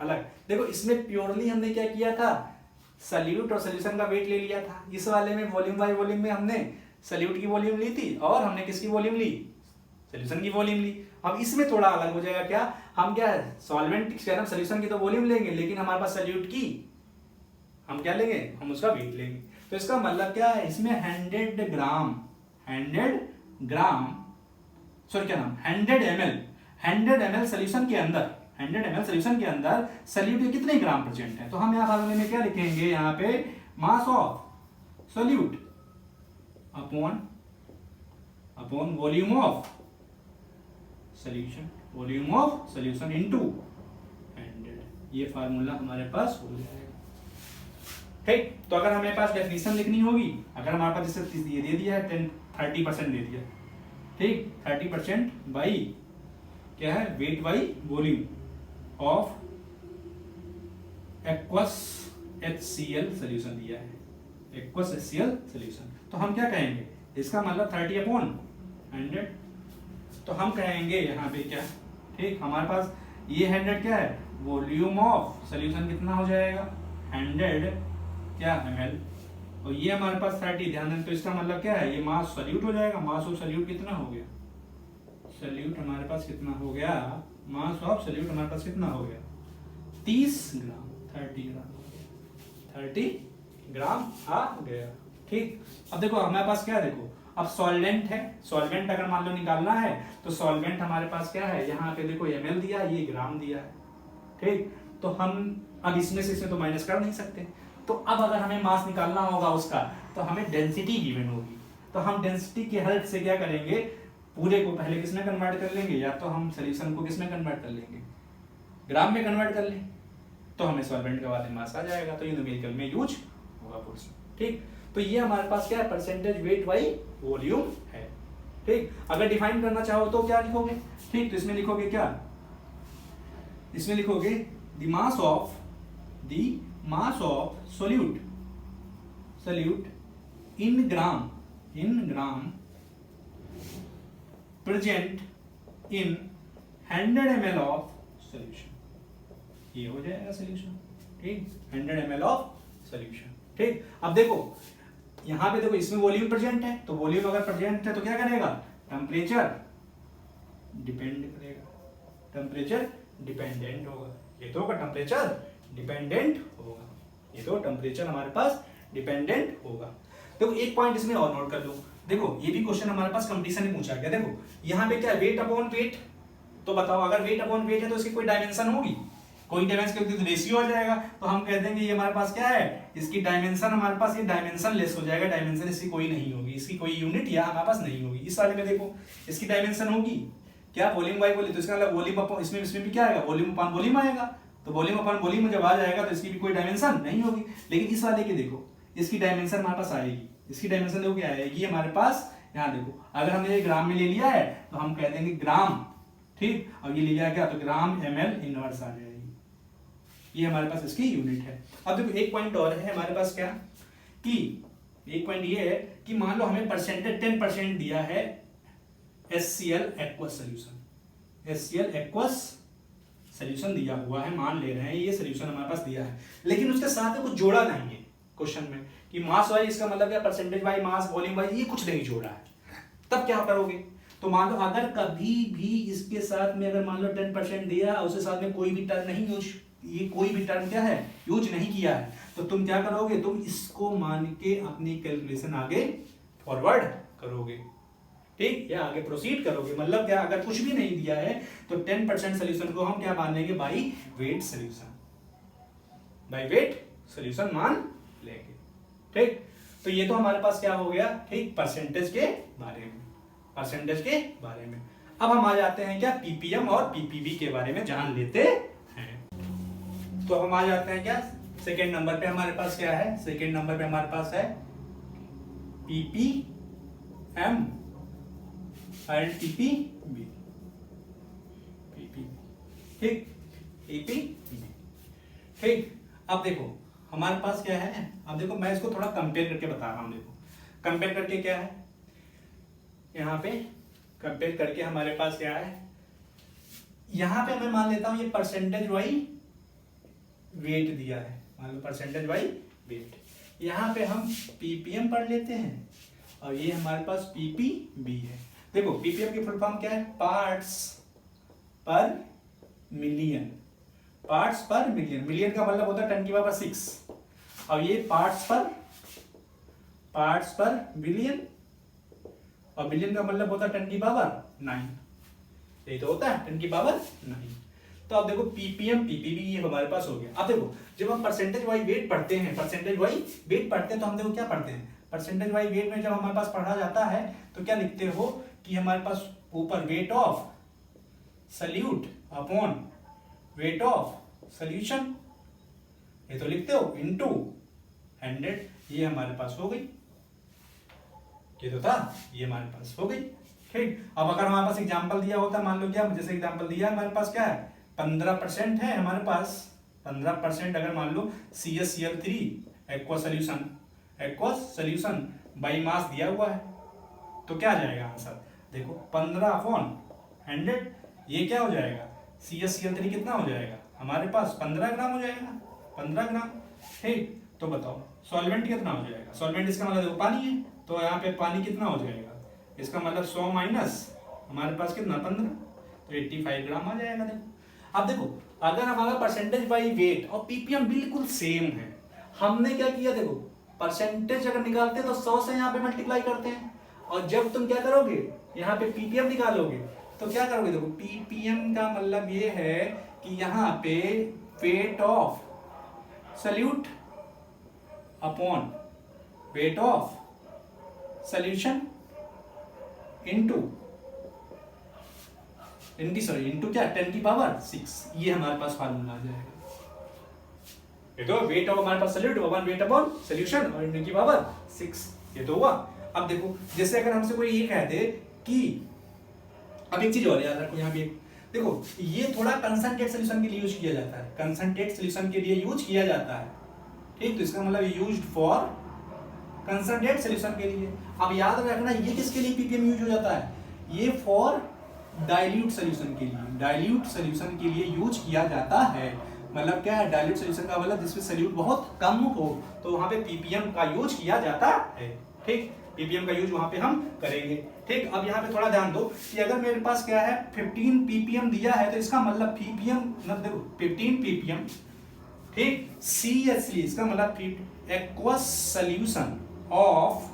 अलग देखो इसमें प्योरली हमने क्या किया था, सोल्यूट और सोल्यूशन का वेट ले लिया था, इस वाले में वॉल्यूम बाय वॉल्यूम में हमने सोल्यूट की वॉल्यूम ली थी और हमने किसकी वॉल्यूम ली, सोल्यूशन की वॉल्यूम ली। अब इसमें थोड़ा अलग हो जाएगा, क्या हम क्या है सॉल्वेंट सोल्यूशन की तो वॉल्यूम लेंगे, लेकिन हमारे पास सोल्यूट की हम क्या लेंगे, हम उसका वेट लेंगे। तो इसका मतलब क्या है, इसमें 100 ग्राम 100 ml सोल्यूशन के अंदर 100 ml सोल्यूशन के अंदर सोल्यूट के कितने ग्राम प्रेजेंट है, तो हम यहाँ फार्मूले में क्या लिखेंगे, यहाँ पे mass of solute upon volume of solution, volume of solution into 100, ये फार्मूला हमारे पास हो जाएगा। ठीक, तो अगर हमारे पास डेफिनेशन लिखनी होगी, अगर हमारे पास जैसे ये दे दिया है 30% दे दिया, ठीक, 30% बाई क्या है, weight by volume of aqueous HCl solution दिया है, एक्वस HCl सोल्यूशन, तो हम क्या कहेंगे, इसका मतलब 30/100, तो हम कहेंगे यहाँ पे क्या, ठीक, हमारे पास ये 100 क्या है, वॉल्यूम ऑफ सोल्यूशन कितना हो जाएगा 100 क्या ml, और ये हमारे पास 30, ध्यान दें, तो इसका मतलब क्या है, ये मास सोल्यूट हो जाएगा, मास ऑफ सोल्यूट कितना हो गया, सोल्यूट हमारे पास कितना हो गया, मास ऑफ सोल्यूट हमारे पास कितना हो गया 30 ग्राम, 30 ग्राम आ गया। ठीक, अब देखो हमारे पास क्या है, देखो अब सॉल्वेंट है, सॉल्वेंट अगर मान लो निकालना है तो सॉल्वेंट हमारे पास क्या है, यहाँ पे देखो ml दिया, ये ग्राम दिया है। ठीक, तो हम अब इसमें से इसमें तो माइनस कर नहीं सकते, तो अब अगर हमें मास निकालना होगा उसका, तो हमें डेंसिटी गिवन होगी, तो हम डेंसिटी की हेल्प से क्या करेंगे, पूरे को पहले किसमें कन्वर्ट कर लेंगे, या तो हम सोल्यूशन को किसमें कन्वर्ट कर लेंगे, ग्राम में कन्वर्ट कर लें, तो हमें सॉल्वेंट का बाद में मास आ जाएगा, तो ये न्यूमेरिकल में यूज होगा पुरुष। ठीक, तो ये हमारे पास क्या है, परसेंटेज वेट बाई वॉल्यूम है। ठीक, अगर डिफाइन करना चाहो तो क्या लिखोगे, ठीक, तो इसमें लिखोगे क्या, इसमें लिखोगे the mass of solute in gram present in 100 ml of solution, ये हो जाएगा सोल्यूशन। ठीक, 100 ml ऑफ सोल्यूशन। ठीक, अब देखो यहां पे देखो इसमें वॉल्यूम प्रेजेंट है, तो वॉल्यूम अगर प्रेजेंट है तो क्या करेगा, टेम्परेचर डिपेंड करेगा, टेम्परेचर डिपेंडेंट होगा, ये तो होगा टेम्परेचर डिपेंडेंट होगा, ये तो टेम्परेचर हमारे पास डिपेंडेंट होगा। देखो एक पॉइंट इसमें और नोट कर लो, देखो ये भी क्वेश्चन हमारे पास कंपटीशन में पूछा गया, देखो यहाँ पे क्या है, वेट अपॉन वेट, तो बताओ अगर वेट अपॉन वेट है तो इसकी कोई डायमेंशन होगी, कोई डायमेंशन तो रेशियो आ जाएगा, तो हम कह देंगे ये हमारे पास क्या है, इसकी डायमेंशन हमारे पास ये डायमेंशन लेस हो जाएगा, डायमेंशन इसकी कोई नहीं होगी, इसकी कोई यूनिट या हमारे पास नहीं होगी। इस वाले में देखो इसकी डायमेंशन होगी, क्या वॉल्यूम बाई वॉल्यूम, तो इसका मतलब वॉल्यूम अपॉन इसमें भी क्या आएगा, वॉल्यूम अपॉन वॉल्यूम आएगा। तो वॉल्यूम अपॉन वॉल्यूम जब आ जाएगा तो इसकी भी कोई डायमेंशन नहीं होगी। लेकिन इस वाले की देखो, इसकी डायमेंशन हमारे पास आएगी। इसकी डायमेंशन देखो क्या आएगी हमारे पास, यहाँ देखो, अगर हमने ये ग्राम में ले लिया है तो हम कह देंगे ग्राम, ठीक, और ये ले लिया गया तो ग्राम ml इनवर्स आ जाएगी। ये हमारे पास इसकी यूनिट है। अब देखो एक पॉइंट और है हमारे पास, क्या कि एक पॉइंट ये है कि मान लो हमें परसेंटेज 10% दिया है HCl aqueous solution, HCl aqueous solution दिया हुआ है, मान ले रहे हैं ये सोल्यूशन हमारे पास दिया है, लेकिन उसके साथ में कुछ जोड़ा नहीं है क्वेश्चन में कि मास वाइज, इसका मतलब क्या परसेंटेज वाइज, मास, वॉल्यूम वाइज, ये कुछ नहीं जोड़ा है। तब क्या करोगे, तो मान लो अगर कभी भी इसके साथ में अगर मान लो 10% दिया, उसके साथ में कोई भी टर्म नहीं यूज, ये कोई भी टर्म क्या है यूज नहीं किया है, तो तुम क्या करोगे, तुम इसको मान के अपनी कैलकुलेशन आगे फॉरवर्ड करोगे, ठीक, या आगे प्रोसीड करोगे। मतलब क्या, अगर कुछ भी नहीं दिया है तो 10% सोल्यूशन को हम क्या मान लेंगे, by wait solution, by wait solution मान लेंगे, ठीक। तो ये तो हमारे पास क्या हो गया, ठीक, परसेंटेज के बारे में, परसेंटेज के बारे में। अब हम आ जाते हैं क्या, पीपीएम और पीपीवी के बारे में जान लेते हैं। तो हम आ जाते हैं क्या, सेकेंड नंबर पे हमारे पास क्या है, सेकेंड नंबर पे हमारे पास है पीपीएम एंड पीपीवी, ठीक, पीपीवी, ठीक। अब देखो हमारे पास क्या है, अब देखो मैं इसको थोड़ा कंपेयर करके बता रहा हूं। देखो कंपेयर करके क्या है, यहाँ पे कंपेयर करके हमारे पास क्या है, यहाँ पे मैं मान लेता हूं ये परसेंटेज वाई वेट दिया है, मान लो परसेंटेज वाई वेट, यहाँ पे हम पीपीएम पढ़ लेते हैं और ये हमारे पास पीपीवी है। देखो पीपीएम की फुल फॉर्म क्या है, पार्ट्स पर मिलियन, पार्ट्स पर मिलियन, मिलियन का मतलब होता है 10 की पावर 6, और ये पार्ट्स पर बिलियन, और बिलियन का मतलब होता है 10 की पावर 9, यही तो होता है 10 की पावर 9। तो अब देखो पीपीएम पीपीवी ये हमारे पास हो गया। अब देखो जब हम परसेंटेज वाइज वेट पढ़ते हैं, परसेंटेज वाइज वेट पढ़ते हैं तो हम देखो क्या पढ़ते हैं, परसेंटेज वाइज वेट में जब हमारे पास पढ़ा जाता है तो क्या लिखते हो कि हमारे पास ऊपर weight of solute upon weight of solution, ये तो लिखते हो, इनटू 100, ये हमारे पास हो गई, ये तो था, ये हमारे पास हो गई, ठीक। अब अगर हमारे पास एग्जांपल दिया होता, मान लो क्या, जैसे एग्जांपल दिया हमारे पास क्या है, 15% है हमारे पास, 15% अगर मान लो CaCl3 aqueous solution by mass दिया हुआ है, तो क्या आ जाएगा आंसर, देखो 15/100, ये क्या हो जाएगा, CaCl3 कितना हो जाएगा हमारे पास 15 ग्राम हो जाएगा, 15 ग्राम, ठीक। तो बताओ सॉल्वेंट कितना हो जाएगा, सॉल्वेंट इसका मतलब देखो पानी है, तो यहाँ पे पानी कितना हो जाएगा, इसका मतलब 100 माइनस हमारे पास कितना 15, तो 85 ग्राम आ जाएगा। देखो अब देखो अगर हमारा परसेंटेज बाई वेट और पीपीएम बिल्कुल सेम है, हमने क्या किया, देखो परसेंटेज अगर निकालते हैं तो 100 से यहाँ पे मल्टीप्लाई करते हैं, और जब तुम क्या करोगे यहाँ पे पीपीएम निकालोगे तो क्या करोगे, देखो पीपीएम का मतलब ये है कि यहाँ पे weight of solute upon weight of solution into into क्या 10 की पावर 6, ये हमारे पास फार्मूला आ जाएगा। ये तो वेट ऑफ हमारे पास solute upon weight upon solution और 10 की पावर 6, ये तो हुआ। अब देखो जैसे अगर हमसे कोई ये कह दे कि, अब एक चीज और याद रखो यहाँ पे, देखो ये थोड़ा कंसंट्रेट सॉल्यूशन के लिए यूज किया जाता है, कंसंट्रेट सॉल्यूशन के लिए यूज किया जाता है, ठीक। तो इसका मतलब यूज्ड फॉर कंसंट्रेट सॉल्यूशन के लिए। अब याद रखना ये किसके लिए पीपीएम यूज हो जाता है, ये फॉर डाइल्यूट सॉल्यूशन के लिए, डाइल्यूट सॉल्यूशन के लिए यूज किया जाता है। मतलब क्या है, डाइल्यूट सॉल्यूशन का मतलब जिसमें सॉल्यूट बहुत कम हो, तो वहां पे पीपीएम का यूज किया जाता है, ठीक। पीपीएम का यूज वहां पे हम करेंगे, ठीक। अब यहाँ पे थोड़ा ध्यान दो कि अगर मेरे पास क्या है 15 पीपीएम दिया है, तो इसका मतलब पीपीएम मतलब देखो 15 पीपीएम, ठीक, CaC इसका मतलब एक्वस सोल्यूशन ऑफ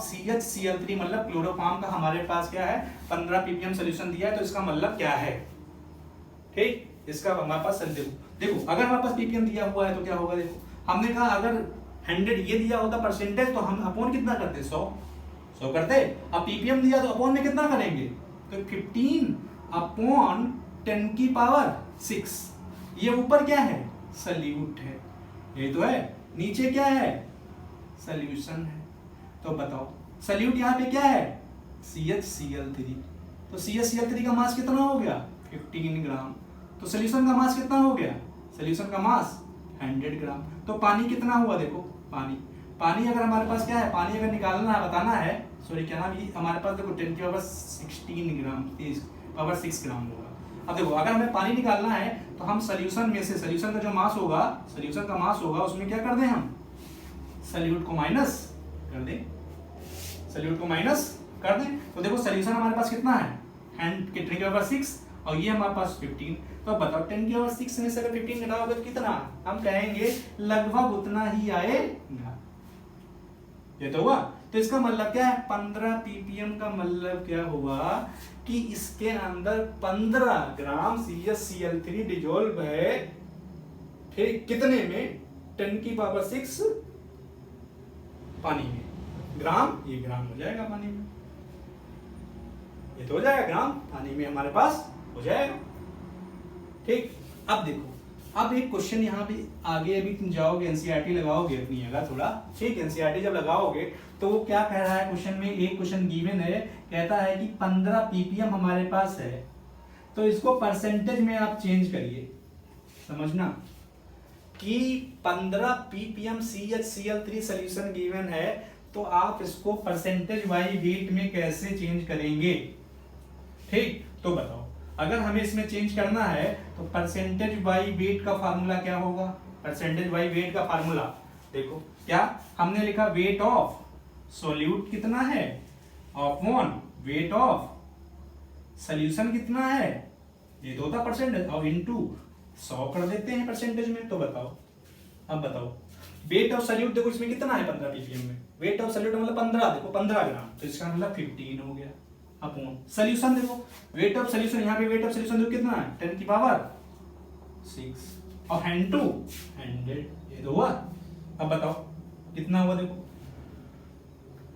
CHCl3 मतलब क्लोरोफॉर्म का हमारे पास क्या है 15 पीपीएम सोल्यूशन दिया है, तो इसका मतलब क्या है, ठीक। इसका हमारे पास देखो अगर हमारे पास पीपीएम दिया हुआ है तो क्या होगा, देखो हमने कहा अगर 100 ये दिया होता परसेंटेज, तो हम अपॉन कितना करते 100 करते, अब पीपीएम दिया तो अपॉन में कितना करेंगे तो 15 अपॉन 10 की पावर 6। ये ऊपर क्या है, सल्यूट है, ये तो है, नीचे क्या है, सॉल्यूशन है। तो बताओ सल्यूट यहाँ पे क्या है, CHCl3। तो CHCl3 का मास कितना हो गया, 15 ग्राम। तो सॉल्यूशन का मास कितना हो गया, सॉल्यूशन का मास 100 ग्राम। तो पानी कितना हुआ, देखो पानी अगर हमारे पास क्या है, पानी अगर निकालना है, बताना है, सॉरी क्या नाम, ये हमारे पास देखो 10 की पावर 16 ग्राम, पावर 6 ग्राम होगा। अब देखो अगर हमें पानी निकालना है तो हम सॉल्यूशन में से, सॉल्यूशन का जो मास होगा, सॉल्यूशन का मास होगा, उसमें क्या कर दें हम, सॉल्यूट को माइनस कर दें, सॉल्यूट को माइनस कर दें। तो देखो सॉल्यूशन हमारे पास कितना है, 10 की पावर 6 और ये हमारे पास 15। तो बताओ 10 की पावर 6 में से अगर 15 घटाओगे तो कितना, हम कहेंगे लगभग उतना ही आएगा। ये तो हुआ। तो इसका मतलब क्या है, 15 ppm का मतलब क्या हुआ कि इसके अंदर 15 ग्राम CHCl3 डिजोल्व है, ठीक, कितने में, 10 की पावर 6 पानी में। ग्राम, ये ग्राम हो जाएगा पानी में, ये तो हो जाएगा ग्राम पानी में हमारे पास हो जाएगा, ठीक। अब देखो, अब एक क्वेश्चन यहाँ पे आगे, अभी तुम जाओगे एनसीईआरटी लगाओगे अपनी जगह थोड़ा, ठीक, एनसीईआरटी जब लगाओगे तो वो क्या कह रहा है क्वेश्चन में, एक क्वेश्चन गिवन है, कहता है कि 15 ppm हमारे पास है, तो इसको परसेंटेज में आप चेंज करिए, समझना कि 15 ppm CHCl3 सॉल्यूशन गिवन है, तो आप इसको परसेंटेज बाई वेट में कैसे चेंज करेंगे, ठीक। तो बताओ अगर हमें इसमें चेंज करना है तो परसेंटेज बाई वेट का फार्मूला क्या होगा, परसेंटेज बाई वेट का फार्मूला देखो क्या हमने लिखा, वेट ऑफ सॉल्यूट कितना है अपॉन वेट ऑफ सॉल्यूशन कितना है, ये तो होता परसेंटेज, और इनटू 100 कर देते हैं परसेंटेज में। तो बताओ, अब बताओ वेट ऑफ सॉल्यूट देखो इसमें कितना है 15 ppm में, वेट ऑफ सॉल्यूट मतलब 15, देखो 15 ग्राम, तो इसका मतलब 15 हो गया अपॉन सॉल्यूशन, देखो वेट ऑफ सॉल्यूशन, यहाँ पे वेट ऑफ सॉल्यूशन देखो कितना है, 10 की पावर 6 और 100, ये तो हुआ। अब बताओ कितना हुआ, देखो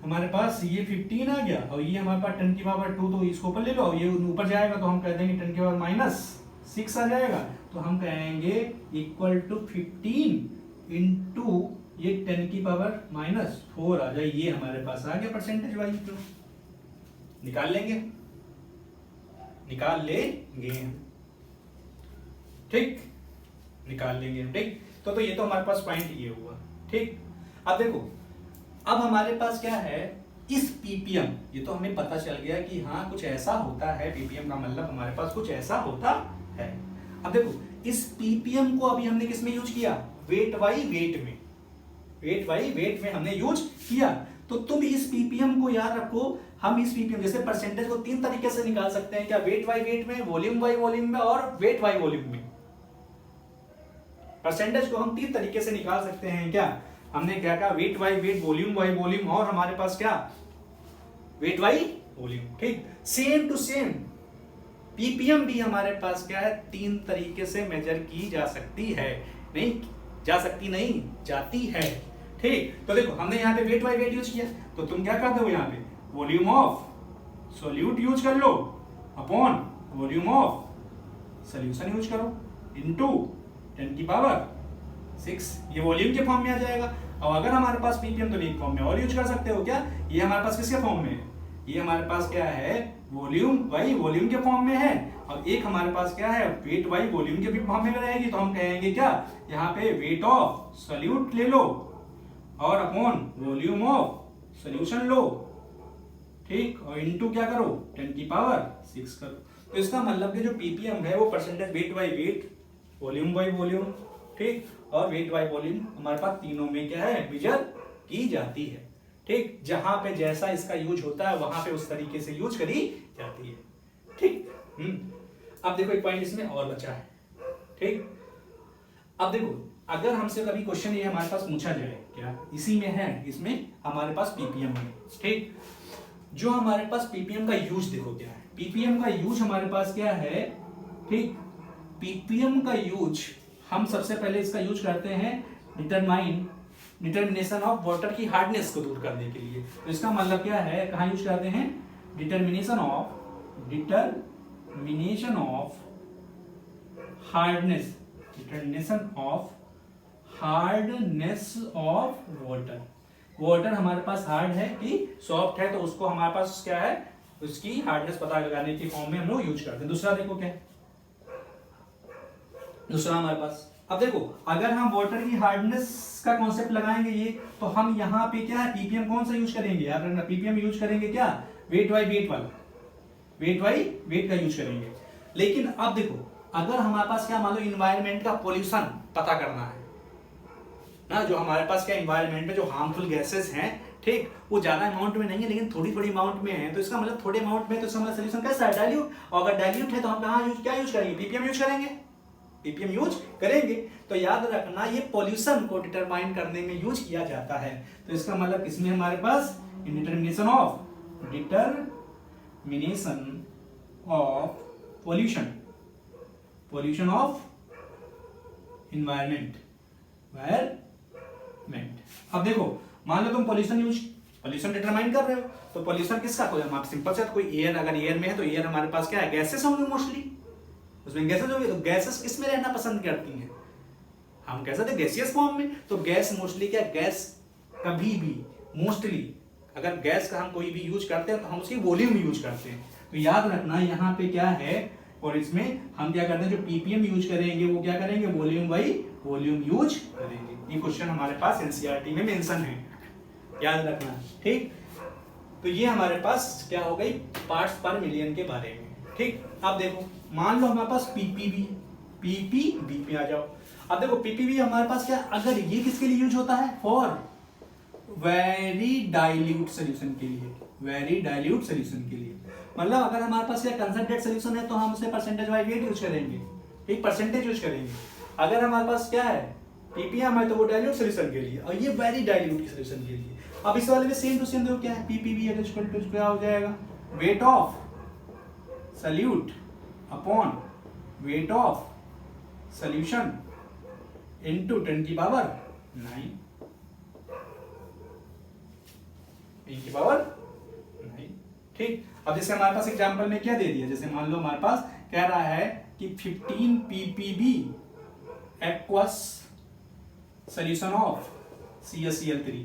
हमारे पास ये 15 आ गया और ये हमारे पास 10 की पावर 2, तो इसको ऊपर ले लो, ये ऊपर जाएगा तो हम कह देंगे 10 की पावर -6 आ जाएगा, तो हम कहेंगे इक्वल टू 15 इंटू ये 10 की पावर -4 आ जाए, ये हमारे पास आ गया परसेंटेज वाइज। तो निकाल लेंगे ठीक, निकाल लेंगे, ठीक। तो ये तो हमारे पास पॉइंट ये हुआ, ठीक। अब देखो, अब हमारे पास क्या है, इस ppm, ये तो हमें पता चल गया कि हाँ कुछ ऐसा होता है, ppm का मतलब हमारे पास कुछ ऐसा होता है। अब देखो इस ppm को अभी हमने किस में यूज किया, वेट बाई वेट में, वेट बाई वेट में हमने यूज किया। तो तुम इस ppm को याद रखो, हम इस ppm जैसे परसेंटेज को 3 तरीके से निकाल सकते हैं, क्या, वेट बाई वेट में, वॉल्यूम बाई वॉल्यूम में और वेट बाई वॉल्यूम में। परसेंटेज को हम 3 तरीके से निकाल सकते हैं, क्या, हमने क्या कहा, weight by wait, volume by volume, और हमारे पास क्या, वेट बाई वॉल्यूम, ठीक। सेम टू सेम ppm भी हमारे पास क्या है, 3 तरीके से मेजर की जा सकती है, नहीं जा सकती, नहीं जाती है, ठीक। तो देखो हमने यहाँ पे वेट बाई वेट यूज किया, तो तुम क्या कर दो, यहाँ पे वॉल्यूम ऑफ सॉल्यूट यूज कर लो upon volume of solution use करो इनटू 10 की पावर 6, ये वॉल्यूम के फॉर्म में आ जाएगा। और अगर हमारे पास ppm तो एक फॉर्म में और यूज कर सकते हो, क्या, ये हमारे पास किसके फॉर्म में है, ये हमारे पास क्या है, वॉल्यूम बाई वॉल्यूम के फॉर्म में है, और एक हमारे पास क्या है, वेट बाई वॉल्यूम के भी फॉर्म में रहेगी। तो हम कहेंगे क्या, यहाँ पे वेट ऑफ सॉल्यूट ले लो और अपॉन वॉल्यूम ऑफ सॉल्यूशन लो, ठीक, और इनटू क्या करो, 10 की पावर 6 करो। तो इसका मतलब कि जो ppm है वो percentage weight by wait, volume by volume, ठीक, और वेट बाई वॉल्यूम हमारे पास तीनों में क्या है, मेजर की जाती है, ठीक। जहां पे जैसा इसका यूज होता है वहां पे उस तरीके से यूज करी जाती है, ठीक। अब देखो एक पॉइंट इसमें और बचा है, ठीक। अब देखो अगर हमसे कभी क्वेश्चन ये हमारे पास पूछा जाए, क्या इसी में है, इसमें हमारे पास ppm है, ठीक, जो हमारे पास ppm का यूज देखो क्या है, ppm का यूज हमारे पास क्या है, ठीक। ppm का यूज हम सबसे पहले इसका यूज करते हैं डिटर्मिनेशन ऑफ वाटर की हार्डनेस को दूर करने के लिए। तो इसका मतलब क्या है, कहाँ यूज करते हैं, determination of determination of hardness, determination of hardness of water. Water हमारे पास हार्ड है कि सॉफ्ट है, तो उसको हमारे पास क्या है, उसकी हार्डनेस पता लगाने की फॉर्म में हम लोग यूज करते हैं। दूसरा देखो क्या है, दूसरा हमारे पास, अब देखो अगर हम वाटर की हार्डनेस का कॉन्सेप्ट लगाएंगे ये, तो हम यहाँ पे क्या है, पीपीएम कौन सा यूज करेंगे, याद रखना पीपीएम यूज करेंगे क्या, वेट बाई वेट वाला, वेट बाई वेट का यूज करेंगे। लेकिन अब देखो अगर हमारे पास क्या, मान लो इन्वायरमेंट का पोल्यूशन पता करना है ना, जो हमारे पास क्या इन्वायरमेंट में जो हार्मफुल गैसेस हैं, ठीक, वो ज्यादा अमाउंट में नहीं है लेकिन थोड़ी थोड़ी अमाउंट में है, तो इसका मतलब थोड़े अमाउंट में, तो इसका मतलब सोल्यूशन कैसा है, डाइल्यूट। और अगर डाइल्यूट है तो हम कहाँ यूज, क्या यूज करेंगे, पीपीएम यूज करेंगे, पीपीएम यूज करेंगे। तो याद रखना ये पॉल्यूशन को डिटरमाइन करने में यूज किया जाता है। तो इसका मतलब इसमें हमारे पास determination of pollution, pollution of environment. अब देखो मान लो तुम पॉल्यूशन डिटरमाइन कर रहे हो, तो पॉल्यूशन किसका, कोई हम सिंपल से कोई एयर, अगर एयर में है तो एयर हमारे पास क्या है, गैसेस होंगे मोस्टली, उसमें गैसेस होंगे। तो गैसेस किस में रहना पसंद करती हैं, हम कह सकते हैं गैसियस फॉर्म में। तो गैस मोस्टली क्या, गैस कभी भी मोस्टली अगर गैस का हम कोई भी यूज करते हैं तो हम उसकी वॉल्यूम यूज करते हैं। तो याद रखना यहाँ पे क्या है, और इसमें हम क्या करते हैं, जो पीपीएम यूज करेंगे वो क्या करेंगे, वॉल्यूम बाई वॉल्यूम यूज करेंगे। ये क्वेश्चन हमारे पास एनसीईआरटी में मेंशन है, याद रखना, ठीक। तो ये हमारे पास क्या हो गई, पार्ट्स पर मिलियन के बारे में, ठीक। अब देखो मान लो हमारे पास पीपीबी पे आ जाओ। अब देखो पीपीबी हमारे पास क्या, अगर ये किसके लिए यूज होता है, फॉर वेरी डाइल्यूट सोल्यूशन के लिए, वेरी डाइल्यूट सोल्यूशन के लिए। मतलब अगर हमारे पास क्या कंसंट्रेट सोल्यूशन है तो हम उसे परसेंटेज वाइज वेट यूज करेंगे, एक परसेंटेज यूज करेंगे। अगर हमारे पास क्या है पीपीएम है तो वो डाइल्यूट सोल्यूशन के लिए, और ये वेरी डाइल्यूट सोल्यूशन के लिए। अब इस वाले में सेम टू सेम देखो क्या है, पीपीबी इक्वल टू क्या हो जाएगा, weight of solute upon weight of solution into 10 की पावर 9, 10 की पावर 9, ठीक। अब जैसे हमारे पास एग्जांपल में क्या दे दिया, जैसे मान लो हमारे पास कह रहा है कि 15 ppb aqueous solution of CaCl3,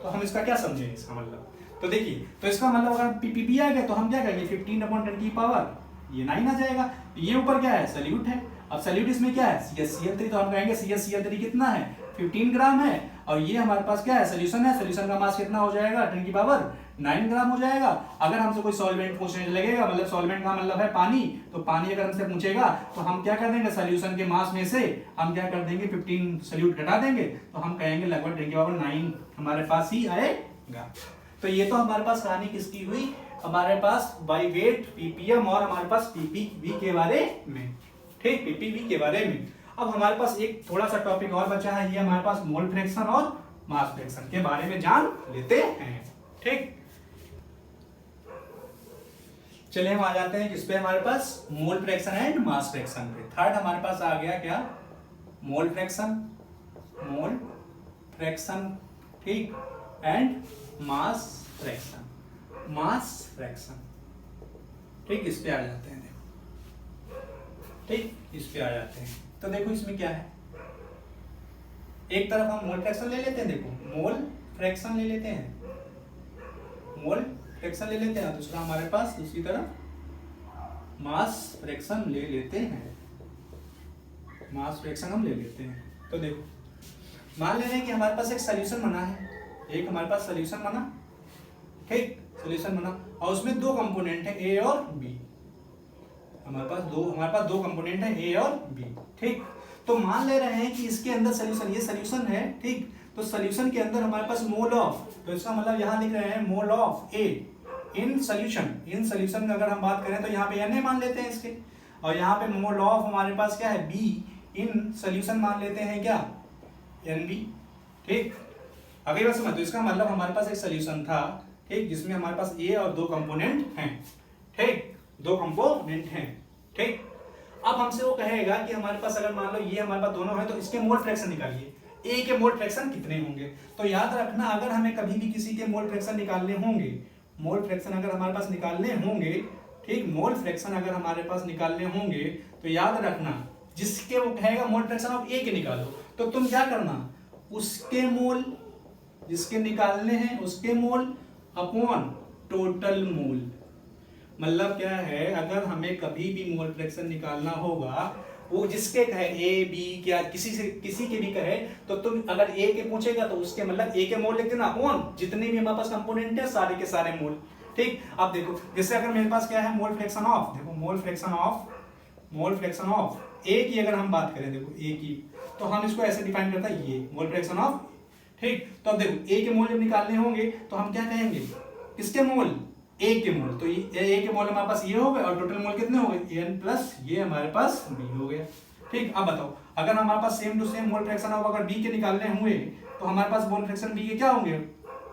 तो हम इसका क्या समझेंगे, इसका मतलब, तो देखिए, तो इसका मतलब अगर पीपीबी आ गया तो हम क्या करेंगे, 15/10 की पावर ये 9 आ जाएगा। ये ऊपर क्या है, सॉल्यूट है। अब सॉल्यूट इसमें क्या है, CaCl3, तो हम कहेंगे CaCl3 कितना है, 15 ग्राम है। और ये हमारे पास क्या है, सोल्यूशन है, सोल्यूशन का मास कितना हो जाएगा, 10 की पावर 9 ग्राम हो जाएगा। अगर हमसे कोई सॉल्वेंट पूछने लगेगा, मतलब सॉल्वेंट का मतलब है पानी, तो पानी अगर हमसे पूछेगा तो हम क्या कर देंगे, सोल्यूशन के मास में से हम क्या कर देंगे, 15 सॉल्यूट घटा देंगे, तो हम कहेंगे लगभग 10 की पावर 9 हमारे पास ही आएगा। तो ये तो हमारे पास कहानी किसकी हुई, हमारे पास बाई वेट पीपीएम और हमारे पास पीपीबी के बारे में, ठीक, पीपीबी के बारे में। अब हमारे पास एक थोड़ा सा टॉपिक और बचा है, ये हमारे पास मोल फ्रैक्शन और मास फ्रैक्शन के बारे में जान लेते हैं, ठीक। चलिए हम आ जाते हैं किस पे, हमारे पास mole fraction and mass fraction पे। थर्ड हमारे पास आ गया क्या, मोल फ्रैक्शन, ठीक, एंड मास फ्रैक्शन, ठीक। इस पे आ जाते हैं, ठीक, इस पे आ जाते हैं। तो देखो इसमें क्या है, एक तरफ हम मोल फ्रैक्शन ले लेते हैं, देखो मोल फ्रैक्शन ले लेते हैं, दूसरा हमारे पास दूसरी तरफ मास फ्रैक्शन ले लेते हैं, हम ले लेते हैं। तो देखो मान ले रहे हैं कि हमारे पास एक सोल्यूशन बना है, ठीक, सोल्यूशन बना, और उसमें दो कंपोनेंट है ए और बी, हमारे पास दो कंपोनेंट है ए और बी, ठीक। तो मान ले रहे हैं कि इसके अंदर सोल्यूशन, ये सोल्यूशन है, ठीक। तो सोल्यूशन के अंदर हमारे पास मोल ऑफ, तो इसका मतलब यहां लिख रहे हैं mole of A in solution में अगर हम बात करें तो यहाँ पे Na मान लेते हैं इसके, और यहाँ पे मोल ऑफ हमारे पास क्या है, बी इन सोल्यूशन मान लेते हैं क्या, Nb, ठीक। अगली बात समझ, तो इसका मतलब हमारे पास एक सोल्यूशन था, ठीक, जिसमें हमारे पास ए और दो कंपोनेंट हैं, ठीक, ठीक। अब हमसे वो कहेगा कि हमारे पास अगर मान लो ये हमारे पास दोनों है तो इसके मोल फ्रैक्शन निकालिए, ए के मोल फ्रैक्शन कितने होंगे। तो याद रखना अगर हमें कभी भी किसी के मोल फ्रैक्शन निकालने होंगे मोल फ्रैक्शन अगर हमारे पास निकालने होंगे, ठीक, मोल फ्रैक्शन अगर हमारे पास निकालने होंगे तो याद रखना जिसके वो कहेगा मोल फ्रैक्शन ऑफ ए के निकालो, तो तुम क्या करना, उसके मोल जिसके निकालने हैं उसके मोल अपॉन टोटल मोल। मतलब क्या है, अगर हमें कभी भी मोल फ्रैक्शन निकालना होगा, वो जिसके कहे ए बी क्या किसी के भी कहे, तो तुम अगर ए के पूछेगा तो उसके मतलब ए के मोल लिख देना अपॉन जितने भी हमारे पास कंपोनेंट है सारे के सारे मोल। ठीक, अब देखो जैसे अगर मेरे पास क्या है मोल फ्रैक्शन ऑफ, देखो मोल फ्रैक्शन ऑफ ए की अगर हम बात करें, देखो ए की, तो हम इसको ऐसे डिफाइन करता है ये मोल फ्रैक्शन ऑफ। ठीक, तो अब देखो ए के मोल जब निकालने होंगे तो हम क्या कहेंगे, किसके मोल, ए के मोल, तो ए के मोल हमारे पास ये हो गए और टोटल मोल कितने हो गए n प्लस ये हमारे पास b हो गया। ठीक, अब बताओ अगर हमारे पास same to same mole fraction of अगर b के निकालने हुए तो हमारे पास मोल फ्रैक्शन b के क्या होंगे,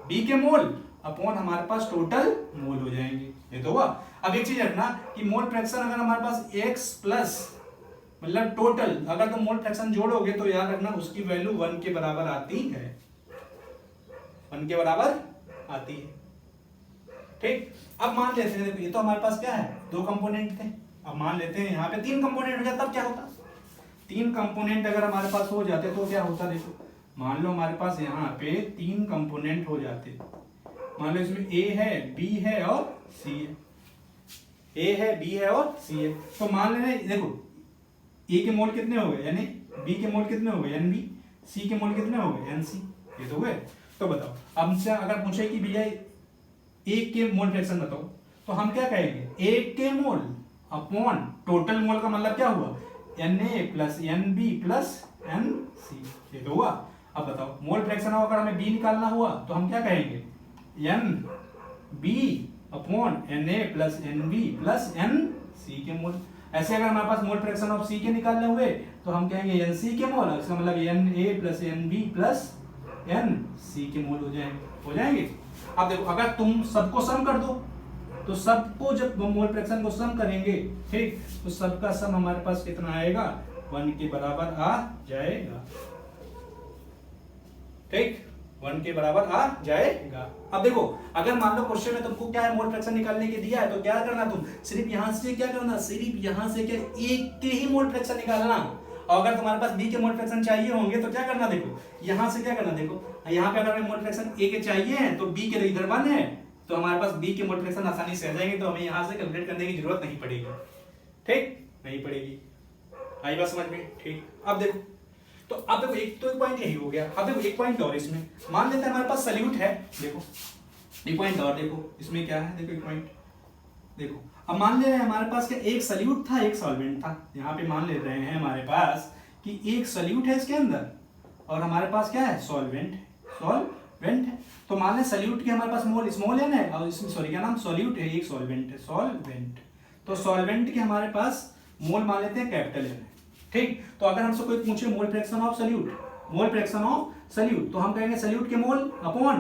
b के मोल अपॉन हमारे पास टोटल मोल हो जाएंगे, ये तो हुआ। अब एक चीज रखना कि मोल फ्रैक्शन अगर हमारे पास x प्लस मतलब टोटल अगर तुम मोल फ्रैक्शन जोड़ोगे तो याद रखना उसकी वैल्यू 1 के बराबर आती है, 1 के बराबर आती है। ठीक, अब मान लेते हैं देखो ये तो हमारे पास क्या है दो कंपोनेंट थे, अब मान लेते हैं यहाँ पे 3 कंपोनेंट हो जाता, तब क्या होता, 3 कंपोनेंट अगर हमारे पास हो जाते तो क्या होता, देखो मान लो हमारे पास यहाँ पे 3 कंपोनेंट हो जाते, मान लो इसमें ए है बी है और सी है, ए है बी है और सी है, तो मान लेना देखो ए के मोल कितने हो गए यानी बी के मोल कितने हो गए एन बी, सी के मोल कितने हो गए एन सी, ये तो हुए। तो बताओ अब हमसे अगर पूछे कि भैया ए के मोल फ्रैक्शन बताओ, तो हम क्या कहेंगे ए के मोल अपॉन टोटल मोल का मतलब क्या हुआ N A plus N B plus N C, ये तो हुआ। अब बताओ मोल फ्रैक्शन अगर हमें बी निकालना हुआ तो हम क्या कहेंगे N B upon N A plus N B plus N C के मोल। ऐसे अगर हमारे पास मोल फ्रैक्शन ऑफ सी के निकालने हुए तो हम कहेंगे एन सी के मोल, इसका मतलब N A plus N B plus N C के मोल हो जाएंगे। अब देखो अगर तुम सबको सम कर दो तो सबको जब मोल फ्रैक्शन को सम करेंगे, ठीक, तो सबका सम हमारे पास कितना आएगा 1 के बराबर आ जाएगा। ठीक, 1 के बराबर आ जाएगा। अब देखो अगर मान लो क्वेश्चन में तुमको क्या है मोल फ्रैक्शन निकालने के दिया है तो क्या करना, तुम सिर्फ यहां से क्या करना, सिर्फ यहां से क्या एक के ही मोल फ्रैक्शन निकालना, और अगर तुम्हारे पास बी के मोल फ्रैक्शन चाहिए होंगे तो क्या करना, देखो यहां से क्या करना, देखो यहाँ पे अगर हमें मोल फ्रैक्शन ए के चाहिए हैं तो बी के इधर 1 है तो हमारे पास बी के मोल फ्रैक्शन आसानी से आ जाएंगे, तो हमें यहाँ से कैलकुलेट करने की जरूरत नहीं पड़ेगी। ठीक, नहीं पड़ेगी, आई बात समझ में। ठीक, अब देखो तो अब देखो एक पॉइंट यही हो गया। अब देखो एक पॉइंट और इसमें मान लेते हैं हमारे पास सॉल्यूट है, देखो एक पॉइंट और देखो इसमें क्या है, देखो एक पॉइंट देखो, अब मान ले रहे हैं हमारे पास क्या एक सॉल्यूट था एक सॉल्वेंट था, यहाँ पे मान ले रहे हैं हमारे पास कि एक सॉल्यूट है इसके अंदर और हमारे पास क्या है सॉल्वेंट है। तो मान लें सॉल्यूट के हमारे पास मोल स्मॉल एन है और इसमें सॉरी क्या नाम सॉल्यूट है, एक सॉल्वेंट है सॉल्वेंट, तो सॉल्वेंट के हमारे पास मोल मान लेते हैं कैपिटल एन है। ठीक, तो अगर हमसे कोई पूछे मोल फ्रैक्शन ऑफ सॉल्यूट तो हम कहेंगे सॉल्यूट के मोल अपॉन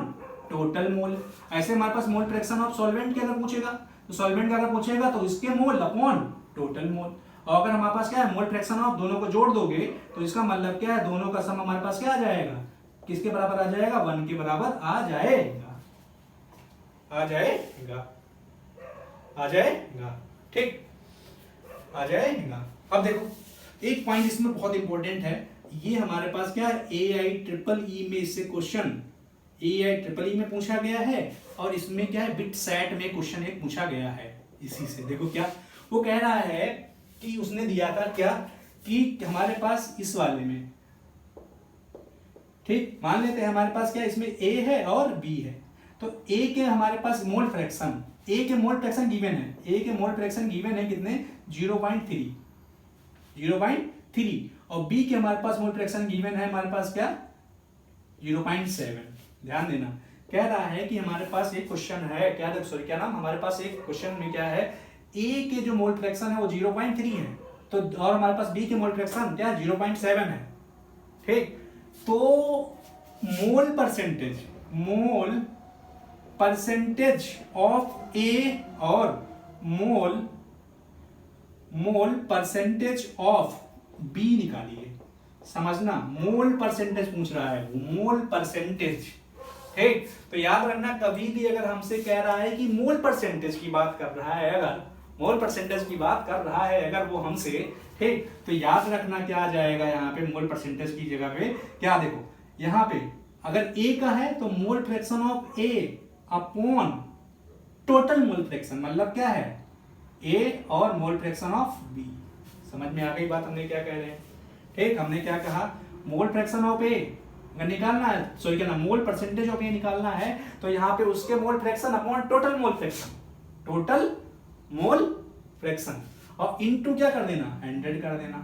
टोटल मोल। ऐसे हमारे पास मोल फ्रैक्शन ऑफ सॉल्वेंट के अगर पूछेगा तो सॉल्वेंट का अगर पूछेगा तो इसके मोल अपॉन टोटल मोल, और अगर हमारे पास क्या है मोल फ्रैक्शन ऑफ दोनों को जोड़ दोगे तो इसका मतलब क्या है दोनों का सम हमारे पास क्या आ जाएगा, किसके बराबर आ जाएगा 1 के बराबर आ जाएगा। ठीक, आ जाएगा। अब देखो एक पॉइंट इसमें बहुत इंपॉर्टेंट है, ये हमारे पास क्या है AIEEE में इससे क्वेश्चन AIEEE में पूछा गया है और इसमें क्या है बिट सेट में क्वेश्चन एक पूछा गया है। इसी से देखो क्या वो कह रहा है कि उसने दिया था क्या कि हमारे पास इस वाले में, ठीक, मान लेते हैं हमारे पास क्या इसमें A है और B है, तो A के हमारे पास मोल फ्रैक्शन A के मोल फ्रैक्शन गिवन है, A के मोल फ्रैक्शन गिवन है कितने 0.3 और B के हमारे पास मोल फ्रैक्शन गिवन है हमारे पास क्या 0.7। ध्यान देना कह रहा है कि हमारे पास एक क्वेश्चन है क्या नाम हमारे पास एक क्वेश्चन में क्या है A के जो मोल फ्रैक्शन है वो 0.3 है तो और हमारे पास B के मोल फ्रैक्शन क्या 0.7 है। ठीक, तो मोल परसेंटेज ऑफ A और मोल परसेंटेज ऑफ B निकालिए। समझना मोल परसेंटेज पूछ रहा है, मोल परसेंटेज, ठीक, तो याद रखना कभी भी अगर हमसे कह रहा है कि मोल परसेंटेज की बात कर रहा है, अगर मोल परसेंटेज की बात कर रहा है अगर वो हमसे, ठीक, तो याद रखना क्या आ जाएगा यहाँ पे मोल परसेंटेज की जगह पे क्या, देखो यहाँ पे अगर ए का है तो मोल fraction of A upon total mole fraction, मतलब क्या है ए और मोल फ्रैक्शन ऑफ बी। समझ में आ गई बात हमने क्या कह रहे हैं? ठीक, हमने क्या कहा, मोल फ्रैक्शन ऑफ ए अगर निकालना है, सॉरी क्या ना, मोल परसेंटेज ऑफ ए निकालना है तो यहाँ पे उसके mole fraction upon total mole fraction, total mole fraction, और इनटू क्या कर देना, 100 कर देना।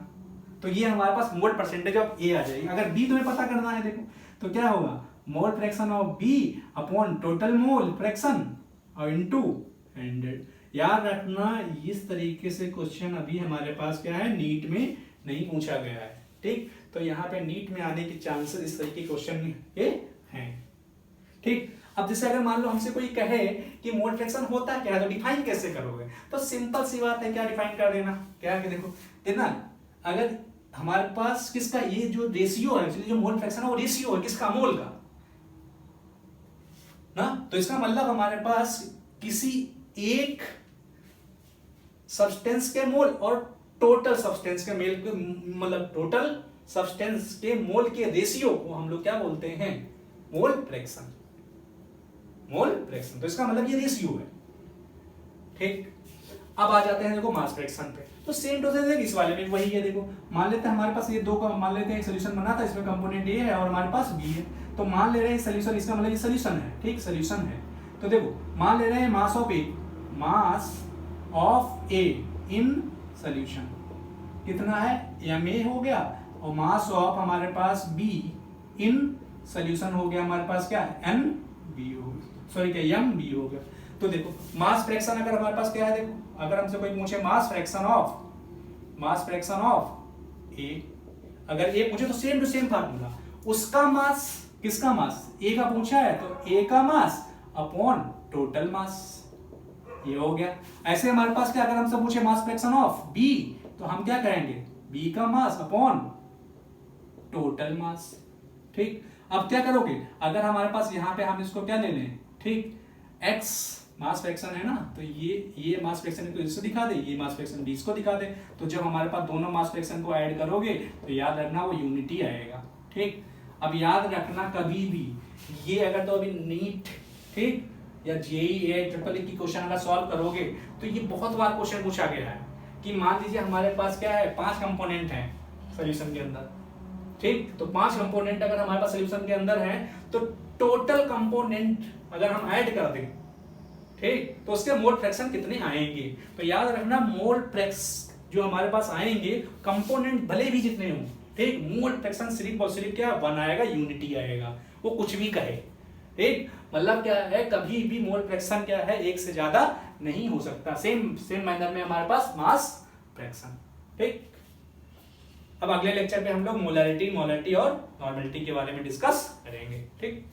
तो ये हमारे पास मोल परसेंटेज ऑफ ए आ जाएगी। अगर बी तुम्हें पता करना है देखो तो क्या होगा, mole fraction of B upon total mole fraction और इनटू 100। याद रखना इस तरीके से क्वेश्चन अभी हमारे पास क्या है, नीट में नहीं पूछा गया है। ठीक, तो यहाँ पे नीट में आने के चांसेस इस तरीके क्वेश्चन के हैं। ठीक, अब जैसे अगर मान लो हमसे कोई कहे कि मोल फ्रैक्शन होता क्या है तो डिफाइन कैसे करोगे, तो सिंपल सी बात है, क्या डिफाइन कर देना, क्या है कि देखो देना, अगर हमारे पास किसका ये जो रेशियो है, जो मोल फ्रैक्शन है वो रेशियो है किसका, मोल का ना, तो इसका मतलब हमारे पास किसी एक सब्सटेंस के मोल और टोटल सब्सटेंस के मेल, मतलब टोटल सब्सटेंस के मोल के रेशियो को हम लोग क्या बोलते हैं, मोल फ्रैक्शन, मोल फ्रैक्शन। तो इसका मतलब ये रेशियो है। ठीक, अब आ जाते हैं देखो मास फ्रैक्शन पे, तो सेम प्रोसेस है इस वाले में वही है। देखो मान लेते हैं हमारे पास ये दो का, मान लेते हैं एक सोल्यूशन बना था, इसमें कंपोनेंट ए है और हमारे पास बी है, तो मान ले रहे हैं सोल्यूशन, इसका मतलब ये सोल्यूशन है। ठीक, सोल्यूशन है, तो देखो मान ले रहे हैं mass of A, mass of A in solution कितना है, ma हो गया, और मास ऑफ हमारे पास b इन सोल्यूशन हो गया हमारे पास क्या है, mb हो गया, सॉरी क्या mb हो गया। तो देखो मास फ्रैक्शन अगर हमारे पास क्या है, देखो अगर हमसे कोई पूछे मास फ्रैक्शन ऑफ a, अगर a पूछे तो सेम टू सेम फार्मूला, उसका मास किसका मास, a का पूछा है तो a का मास अपॉन टोटल मास, ये हो गया। ऐसे हमारे पास क्या, अगर हमसे पूछे मास फ्रैक्शन ऑफ b तो हम क्या करेंगे, b का मास अपॉन टोटल मास। ठीक, अब क्या करोगे, अगर हमारे पास यहाँ पे हम इसको क्या ले लें, ठीक, x मास फ्रैक्शन है ना, तो ये मास फ्रैक्शन को इसको दिखा दे, ये मास फ्रैक्शन b इसको दिखा दे, तो जब हमारे पास दोनों मास फ्रैक्शन को ऐड करोगे तो याद रखना वो यूनिटी आएगा। ठीक, अब याद रखना कभी भी ये अगर तो अभी नीट, ठीक, या जेईई ट्रिपल ई की क्वेश्चन अगर सॉल्व करोगे तो ये बहुत बार क्वेश्चन पूछा गया है कि मान लीजिए हमारे पास क्या है, 5 कंपोनेंट हैं सॉल्यूशन के अंदर। ठीक, तो 5 कंपोनेंट अगर हमारे पास सॉल्यूशन के अंदर है तो टोटल कंपोनेंट अगर हम ऐड कर दें, ठीक, तो उसके मोल फ्रैक्शन कितने आएंगे। तो याद रखना मोल फ्रैक्स जो हमारे पास आएंगे, कंपोनेंट भले भी जितने हों, ठीक, मोल फ्रैक्शन सिर्फ और सिर्फ क्या 1 आएगा, यूनिटी आएगा, वो कुछ भी कहे। ठीक, मतलब क्या है, कभी भी मोल फ्रैक्शन क्या है, एक से ज्यादा नहीं हो सकता। सेम मैनर में हमारे पास मास फ्रैक्शन। ठीक, अब अगले लेक्चर पे हम लोग मोलरिटी, मोलरिटी और नॉर्मलिटी के बारे में डिस्कस करेंगे। ठीक।